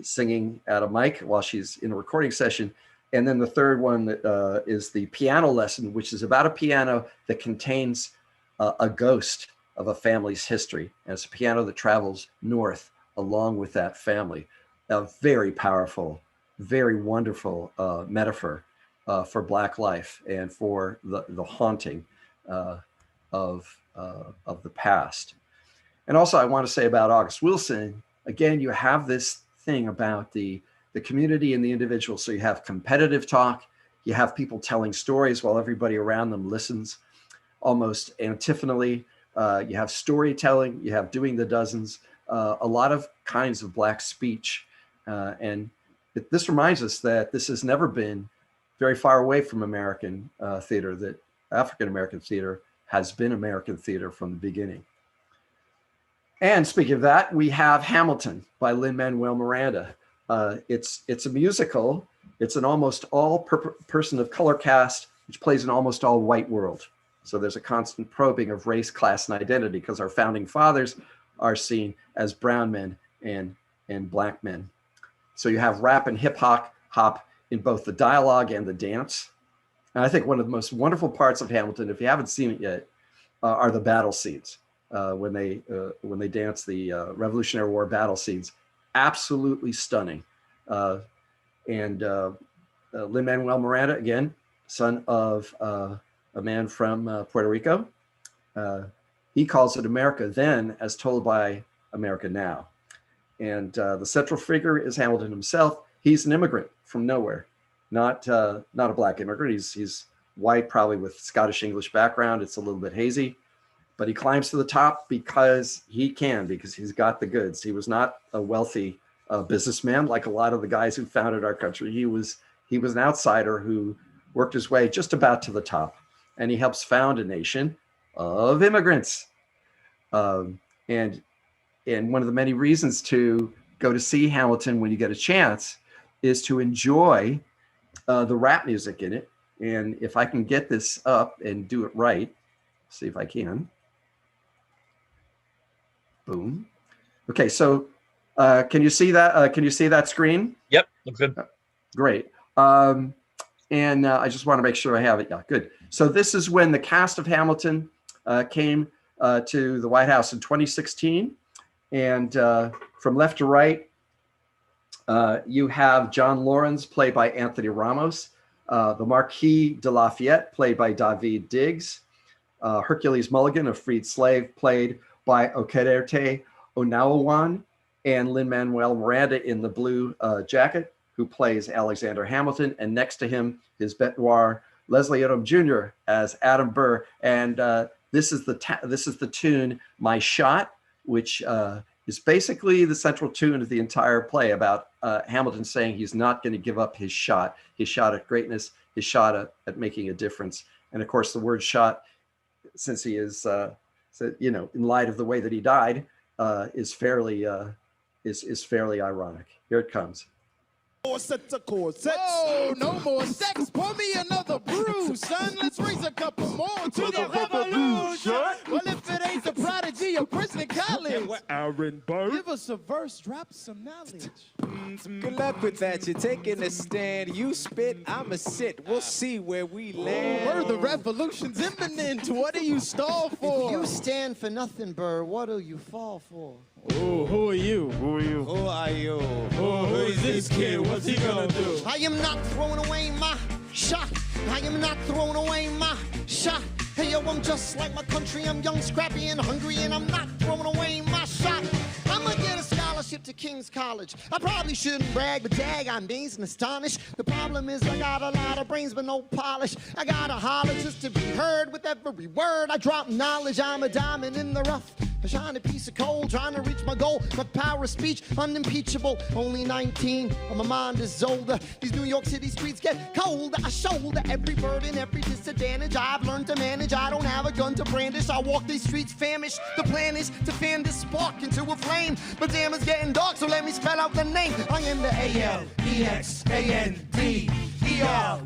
singing at a mic while she's in a recording session. And then the third one is the piano lesson, which is about a piano that contains a ghost of a family's history. And it's a piano that travels north along with that family. A very powerful, very wonderful metaphor for Black life and for the haunting of the past. And also I want to say about August Wilson, again, you have this thing about the community and the individual. So you have competitive talk, you have people telling stories while everybody around them listens almost antiphonally. You have storytelling, you have doing the dozens, a lot of kinds of Black speech. And this reminds us that this has never been very far away from American theater, that African-American theater has been American theater from the beginning. And speaking of that, we have Hamilton by Lin-Manuel Miranda. It's a musical. It's an almost all person of color cast, which plays an almost all white world. So there's a constant probing of race, class, and identity because our founding fathers are seen as brown men and Black men. So you have rap and hip hop in both the dialogue and the dance. And I think one of the most wonderful parts of Hamilton, if you haven't seen it yet, are the battle scenes. When they dance the Revolutionary War battle scenes. Absolutely stunning. Lin-Manuel Miranda, again, son of a man from Puerto Rico. He calls it America Then as told by America Now. And the central figure is Hamilton himself. He's an immigrant from nowhere, not a Black immigrant. He's white, probably with Scottish English background. It's a little bit hazy. But he climbs to the top because he can, because he's got the goods. He was not a wealthy businessman like a lot of the guys who founded our country. He was an outsider who worked his way just about to the top. And he helps found a nation of immigrants. And one of the many reasons to go to see Hamilton when you get a chance is to enjoy the rap music in it. And if I can get this up and do it right, see if I can. Boom. Okay, so can you see that? Can you see that screen? Yep, looks good. Great. I just want to make sure I have it. Yeah, good. So this is when the cast of Hamilton came to the White House in 2016. And from left to right, you have John Laurens, played by Anthony Ramos, the Marquis de Lafayette, played by David Diggs, Hercules Mulligan, a freed slave, played by Okederte Onawawan, and Lin-Manuel Miranda in the blue jacket, who plays Alexander Hamilton, and next to him, his bête noir, Leslie Odom Jr. as Adam Burr. And this is the tune "My Shot," which is basically the central tune of the entire play, about Hamilton saying he's not going to give up his shot at greatness, his shot at making a difference. And of course, the word "shot," since he is, in light of the way that he died, is fairly ironic. Here it comes. Oh, no more sex. Pour me another brew, son. Let's raise a couple more to the revolution. Well, if it ain't the prodigy of Princeton College, we're Aaron Burr. Give us a verse, drop some knowledge. Good luck with that. You're taking a stand. You spit, I'ma sit. We'll see where we land. Burr, the revolution's imminent. What do you stall for? If you stand for nothing, Burr, what'll you fall for? Oh, who are you? Who are you? Who are you? Oh, who is this kid? What's he gonna do? I am not throwing away my shot. I am not throwing away my shot. Hey, yo, I'm just like my country. I'm young, scrappy, and hungry, and I'm not throwing away my shot. I'm gonna get a scholarship to King's College. I probably shouldn't brag, but dag, I'm dazed and astonished. The problem is I got a lot of brains, but no polish. I gotta holler just to be heard with every word. I drop knowledge, I'm a diamond in the rough. A shiny piece of coal, trying to reach my goal. My power of speech, unimpeachable. Only 19, but my mind is older. These New York City streets get colder. I shoulder every burden, every disadvantage. I've learned to manage. I don't have a gun to brandish. I walk these streets famished. The plan is to fan this spark into a flame. But damn, it's getting dark, so let me spell out the name. I am the A-L-E-X-A-N-D-E-R.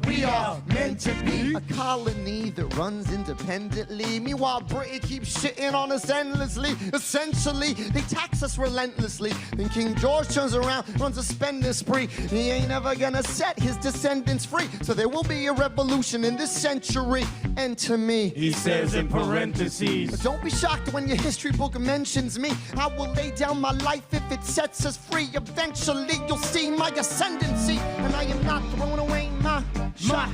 We are meant to be a colony that runs independently. Meanwhile, Britain keeps shitting on us endlessly. Essentially, they tax us relentlessly. Then King George turns around, runs a spending spree. He ain't never gonna set his descendants free. So there will be a revolution in this century. And to me, he says in parentheses, but don't be shocked when your history book mentions me. I will lay down my life if it sets us free. Eventually, you'll see my ascendancy. And I am not throwing away my shot.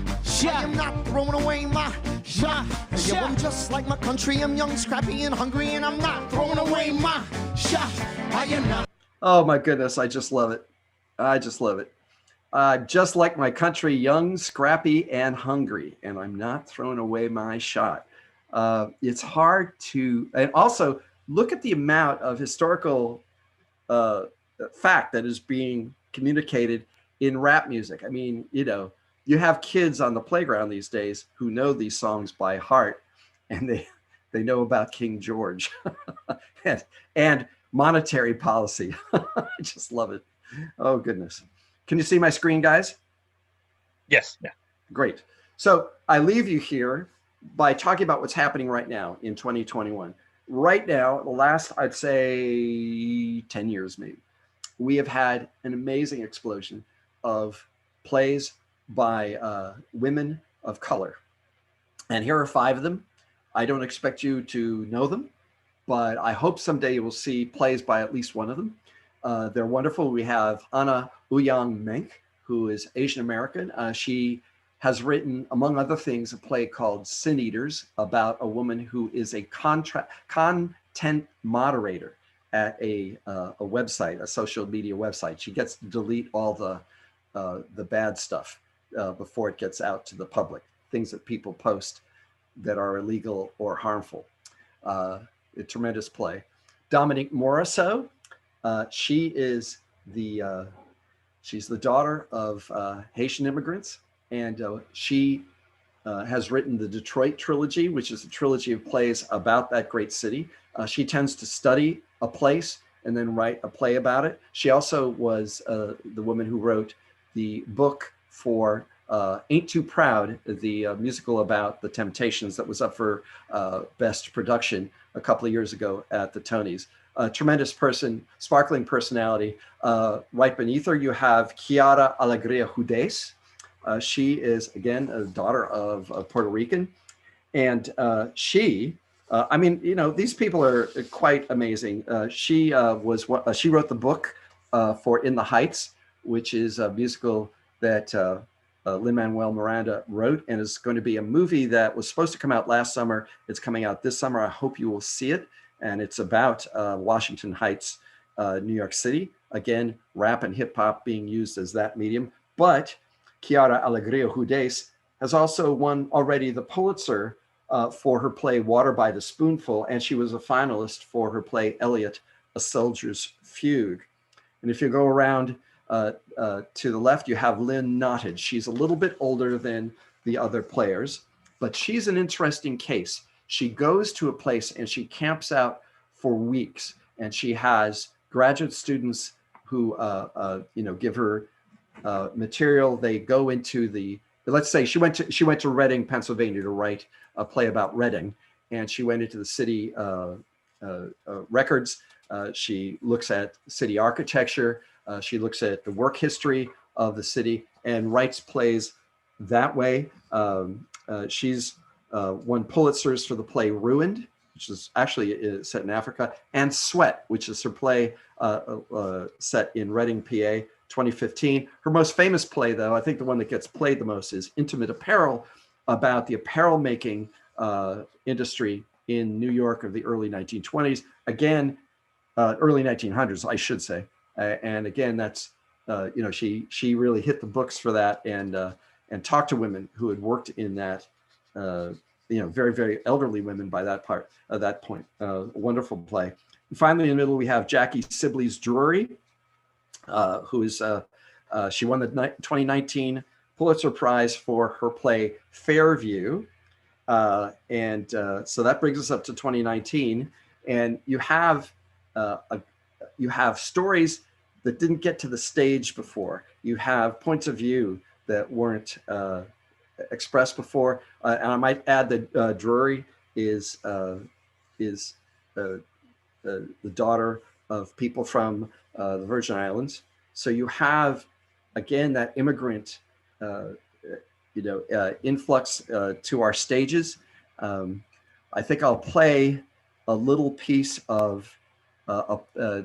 I am not throwing away my shot. Yo, I'm just like my country. I'm young, scrappy, and hungry, and I'm not throwing away my shot. I am not. Oh my goodness, I just love it. I just love it. Just like my country, young, scrappy, and hungry, and I'm not throwing away my shot. It's hard to, and also look at the amount of historical fact that is being communicated in rap music. I mean, you know, you have kids on the playground these days who know these songs by heart, and they know about King George and monetary policy. I just love it. Oh goodness. Can you see my screen, guys? Yes. Yeah. Great. So I leave you here by talking about what's happening right now in 2021. Right now, the last, I'd say 10 years maybe, we have had an amazing explosion of plays by women of color. And here are 5 of them. I don't expect you to know them, but I hope someday you will see plays by at least one of them. They're wonderful. We have Anna Uyang Menk, who is Asian American. She has written, among other things, a play called Sin Eaters about a woman who is a content moderator at a website, a social media website. She gets to delete all the bad stuff before it gets out to the public, things that people post that are illegal or harmful. A tremendous play. Dominique Morisseau, she is she's the daughter of Haitian immigrants, and she has written the Detroit trilogy, which is a trilogy of plays about that great city. She tends to study a place and then write a play about it. She also was the woman who wrote the book for Ain't Too Proud, the musical about the Temptations that was up for Best Production a couple of years ago at the Tonys. A tremendous person, sparkling personality. Right beneath her, you have Kiara Alegria Hudes. She is, again, a daughter of a Puerto Rican. And she, I mean, you know, these people are quite amazing. She wrote the book for In the Heights, which is a musical that Lin-Manuel Miranda wrote, and is going to be a movie that was supposed to come out last summer. It's coming out this summer. I hope you will see it. And it's about Washington Heights, New York City. Again, rap and hip hop being used as that medium. But Kiara Alegria Hudes has also won already the Pulitzer for her play Water by the Spoonful, and she was a finalist for her play Elliot, A Soldier's Fugue. And if you go around to the left, you have Lynn Nottage. She's a little bit older than the other players, but she's an interesting case. She goes to a place and she camps out for weeks, and she has graduate students who give her material. They go into let's say she went to Reading, Pennsylvania to write a play about Reading, and she went into the city records. She looks at city architecture. She looks at the work history of the city and writes plays that way. She's won Pulitzers for the play Ruined, which is actually set in Africa, and Sweat, which is her play set in Reading, PA, 2015. Her most famous play, though, I think the one that gets played the most, is Intimate Apparel, about the apparel making industry in New York of the early 1920s. Again, early 1900s, I should say. And again, that's, she really hit the books for that and talked to women who had worked in that, very, very elderly women by that point. Wonderful play. And finally, in the middle, we have Jackie Sibley's Drury, who is, she won the 2019 Pulitzer Prize for her play Fairview. So that brings us up to 2019. And you have stories that didn't get to the stage before. You have points of view that weren't expressed before. And I might add that Drury is the daughter of people from the Virgin Islands. So you have, again, that immigrant, influx to our stages. I think I'll play a little piece of,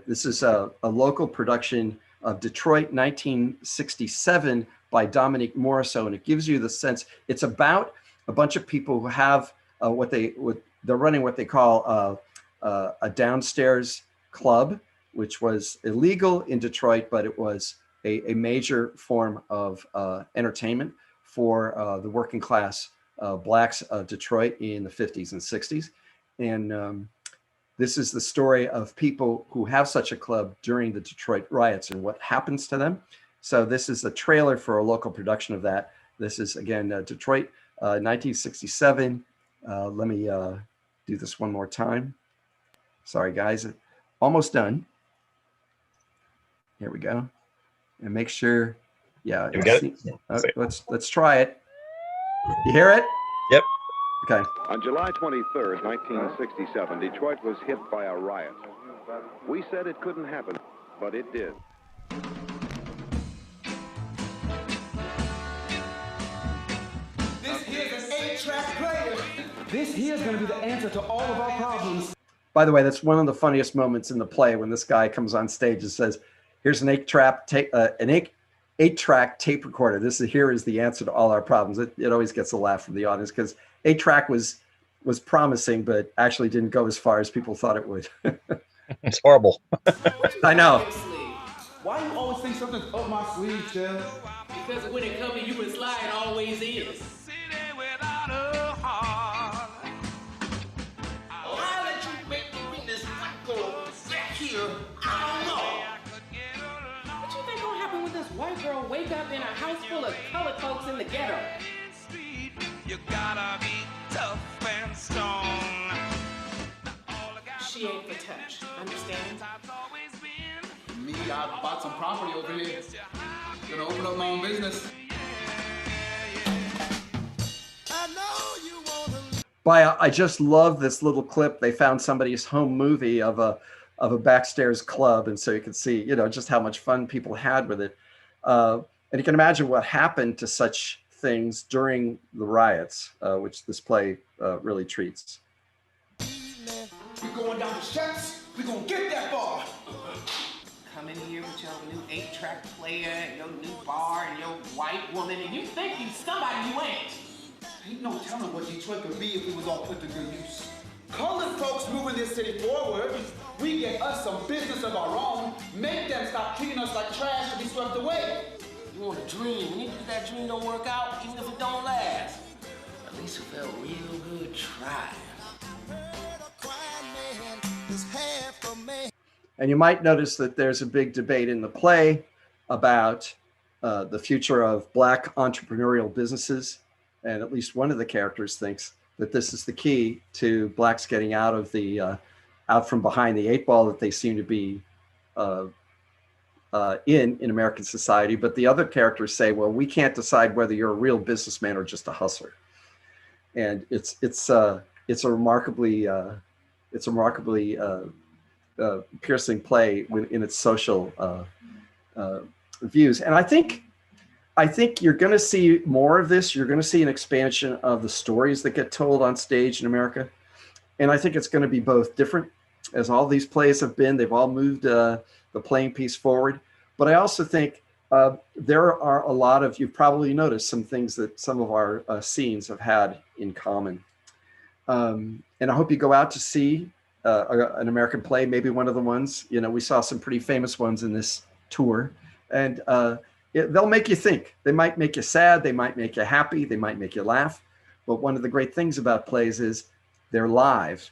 this is a local production of Detroit, 1967, by Dominique Morisseau, and it gives you the sense. It's about a bunch of people who have they're running what they call a downstairs club, which was illegal in Detroit, but it was a major form of entertainment for the working class blacks of Detroit in the 50s and 60s. And this is the story of people who have such a club during the Detroit riots and what happens to them. So this is a trailer for a local production of that. This is, again, Detroit, 1967. Let me do this one more time. Sorry, guys. Almost done. Here we go. And make sure, yeah. You got it? Let's try it. You hear it? Yep. Okay. On July 23rd, 1967, Detroit was hit by a riot. We said it couldn't happen, but it did. This here's an 8-track player. This here's going to be the answer to all of our problems. By the way, that's one of the funniest moments in the play when this guy comes on stage and says, here's an 8-track tape recorder. Here is the answer to all our problems. It always gets a laugh from the audience because 8-track was promising, but actually didn't go as far as people thought it would. It's horrible. I know. Why you always think something's up my sleeve, Jeff? Because when it comes to you and slide, it always is. Why did you make me bring this white girl back here? I don't know. What you think gonna happen when this white girl wake up in a house full of colored folks in the ghetto? You gotta be tough and strong. She ain't for touch, understand? Me, I bought some property over here. Gonna open up my own business. I just love this little clip. They found somebody's home movie of a backstairs club, and so you can see, just how much fun people had with it. And you can imagine what happened to such things during the riots, which this play really treats. We going down the steps. We gonna get that bar. Come in here with your new 8-track player and your new bar and your white woman, and you think you somebody you ain't. Ain't no telling what Detroit could be if it was all put to good use. Colored folks moving this city forward. We get us some business of our own. Make them stop treating us like trash to be swept away. You want a dream, and if that dream don't work out, even if it don't last, at least it felt real good trying. And you might notice that there's a big debate in the play about the future of Black entrepreneurial businesses. And at least one of the characters thinks that this is the key to Blacks getting out of out from behind the 8 ball that they seem to be in American society. But the other characters say, well, we can't decide whether you're a real businessman or just a hustler. And it's a remarkably piercing play in its social views. And I think you're going to see more of this. You're going to see an expansion of the stories that get told on stage in America. And I think it's going to be both different, as all these plays have been. They've all moved the playing piece forward. But I also think there are a lot of, you've probably noticed some things that some of our scenes have had in common. And I hope you go out to see an American play, maybe one of the ones, we saw some pretty famous ones in this tour. And they'll make you think. They might make you sad. They might make you happy. They might make you laugh. But one of the great things about plays is they're live.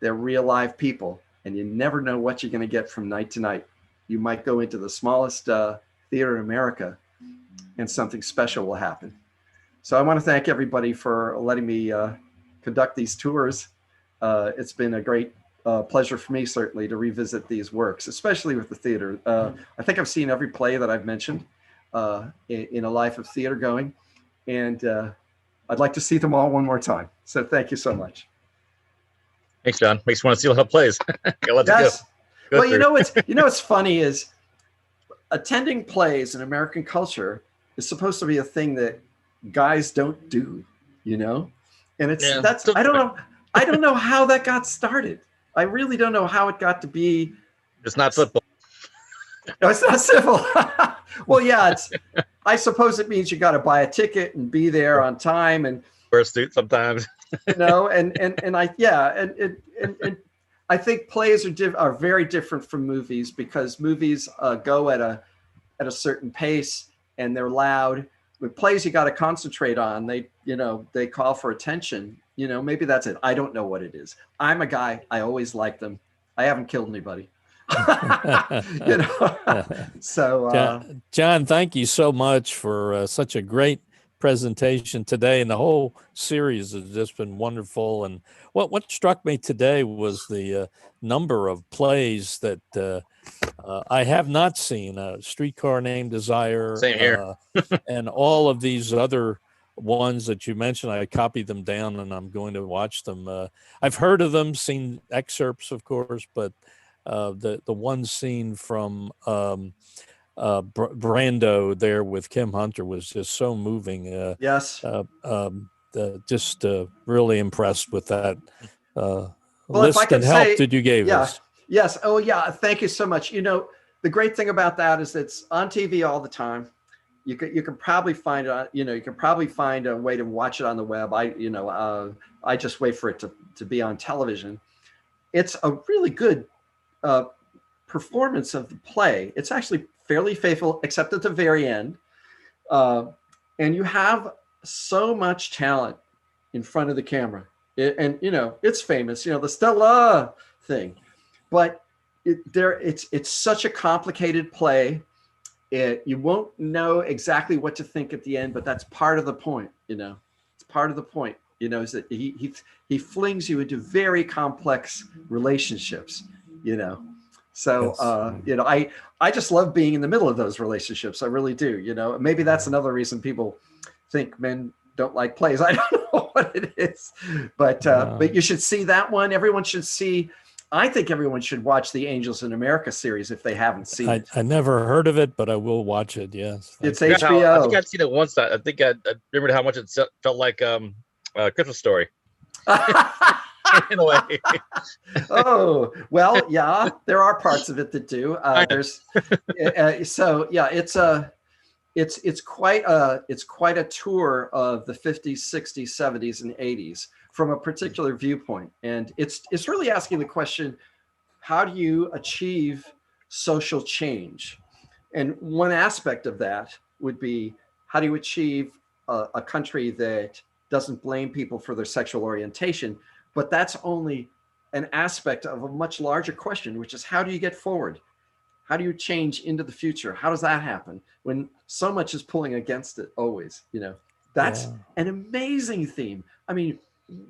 They're real live people. And you never know what you're going to get from night to night. You might go into the smallest theater in America and something special will happen. So I want to thank everybody for letting me conduct these tours. It's been a great pleasure for me, certainly, to revisit these works, especially with the theater. I think I've seen every play that I've mentioned in a life of theater going, and I'd like to see them all one more time. So thank you so much. Thanks, John. Makes me want to see how it plays. Yes. Well, what's funny is attending plays in American culture is supposed to be a thing that guys don't do, and I don't know how that got started. I really don't know how it got to be. It's not football. No, it's not civil. Well, yeah, I suppose it means you got to buy a ticket and be there on time and wear a suit sometimes. and I think plays are very different from movies because movies go at a certain pace and they're loud. With plays, you got to concentrate on. They call for attention. Maybe that's it. I don't know what it is. I'm a guy. I always like them. I haven't killed anybody. So John, thank you so much for such a great presentation today, and the whole series has just been wonderful. And what struck me today was the number of plays that I have not seen. Streetcar Named Desire, Same here. and all of these other ones that you mentioned. I copied them down, and I'm going to watch them. I've heard of them, seen excerpts, of course, but the one scene from Brando there with Kim Hunter was just so moving. Yes. Just really impressed with that list and help that you gave us. Yes. Oh, yeah. Thank you so much. The great thing about that is it's on TV all the time. You can probably find it. You can probably find a way to watch it on the web. I just wait for it to be on television. It's a really good performance of the play. It's actually fairly faithful, except at the very end. And you have so much talent in front of the camera. It's famous, the Stella thing. But it's such a complicated play. You won't know exactly what to think at the end, but that's part of the point. It's part of the point. Is that he flings you into very complex relationships. So I just love being in the middle of those relationships. I really do. Maybe that's another reason people think men don't like plays. I don't know what it is, but you should see that one. Everyone should see. I think everyone should watch the Angels in America series if they haven't seen it. I never heard of it, but I will watch it. Yes, it's HBO. I think I'd seen it once. I think I remembered how much it felt like Christmas Story. In a way. Oh, well, yeah, there are parts of it that do. It's quite a tour of the 50s, 60s, 70s, and 80s from a particular viewpoint, and it's really asking the question: how do you achieve social change? And one aspect of that would be, how do you achieve a country that doesn't blame people for their sexual orientation? But that's only an aspect of a much larger question, which is, how do you get forward? How do you change into the future? How does that happen when so much is pulling against it always? That's an amazing theme. I mean,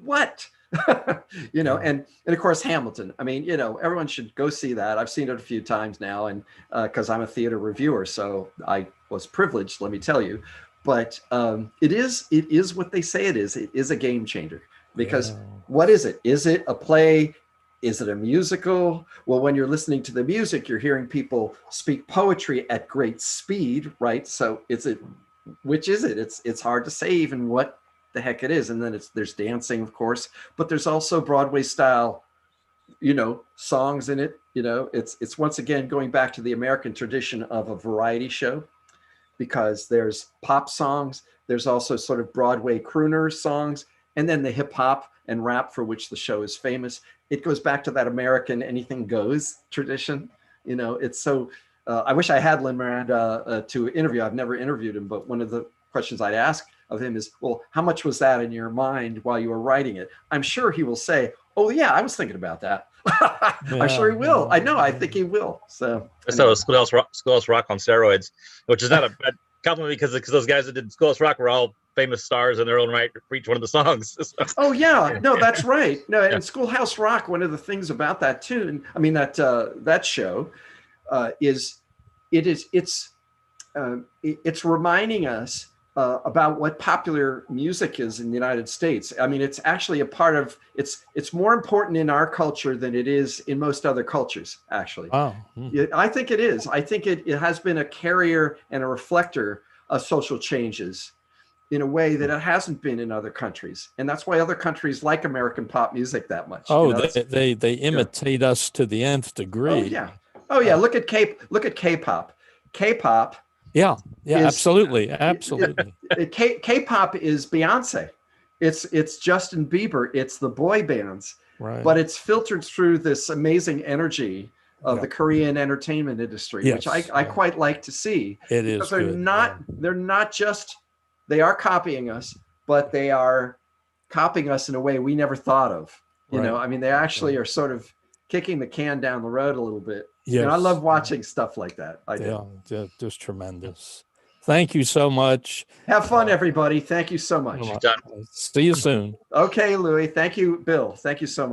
what? And of course, Hamilton. I mean, everyone should go see that. I've seen it a few times now, and because I'm a theater reviewer, so I was privileged, let me tell you. But it is what they say it is. It is a game changer. Because what is it? Is it a play? Is it a musical? Well, when you're listening to the music, you're hearing people speak poetry at great speed, right? So which is it? It's hard to say even what the heck it is. And then there's dancing, of course, but there's also Broadway style, songs in it. It's once again going back to the American tradition of a variety show, because there's pop songs, there's also sort of Broadway crooner songs, and then the hip hop and rap for which the show is famous. It goes back to that American anything goes tradition. It's so, I wish I had Lin-Manuel to interview. I've never interviewed him, but one of the questions I'd ask of him is, well, how much was that in your mind while you were writing it? I'm sure he will say, oh yeah, I was thinking about that. I'm sure he will. I think he will. So Schoolhouse Rock on steroids, which is not a bad compliment, because those guys that did Schoolhouse Rock were all famous stars in their own right for each one of the songs. Oh yeah, no, that's right. No, and Schoolhouse Rock, one of the things about that tune, that show, is it's reminding us about what popular music is in the United States. I mean, it's actually a part of it's more important in our culture than it is in most other cultures, actually. Wow. I think it is. I think it has been a carrier and a reflector of social changes in a way that it hasn't been in other countries. And that's why other countries like American pop music that much. Oh, they imitate us to the nth degree. Oh, yeah. Oh yeah, look at K-pop. K-pop. Yeah, is- absolutely. K-pop is Beyonce. It's Justin Bieber. It's the boy bands. Right. But it's filtered through this amazing energy of the Korean entertainment industry, which I quite like to see. It is because they're good, not just, they are copying us, but they are copying us in a way we never thought of. You know, I mean, they actually are sort of kicking the can down the road a little bit. Yes. And I love watching stuff like that. I do. Yeah, just tremendous. Thank you so much. Have fun, everybody. Thank you so much. See you soon. Okay, Louis. Thank you, Bill. Thank you so much.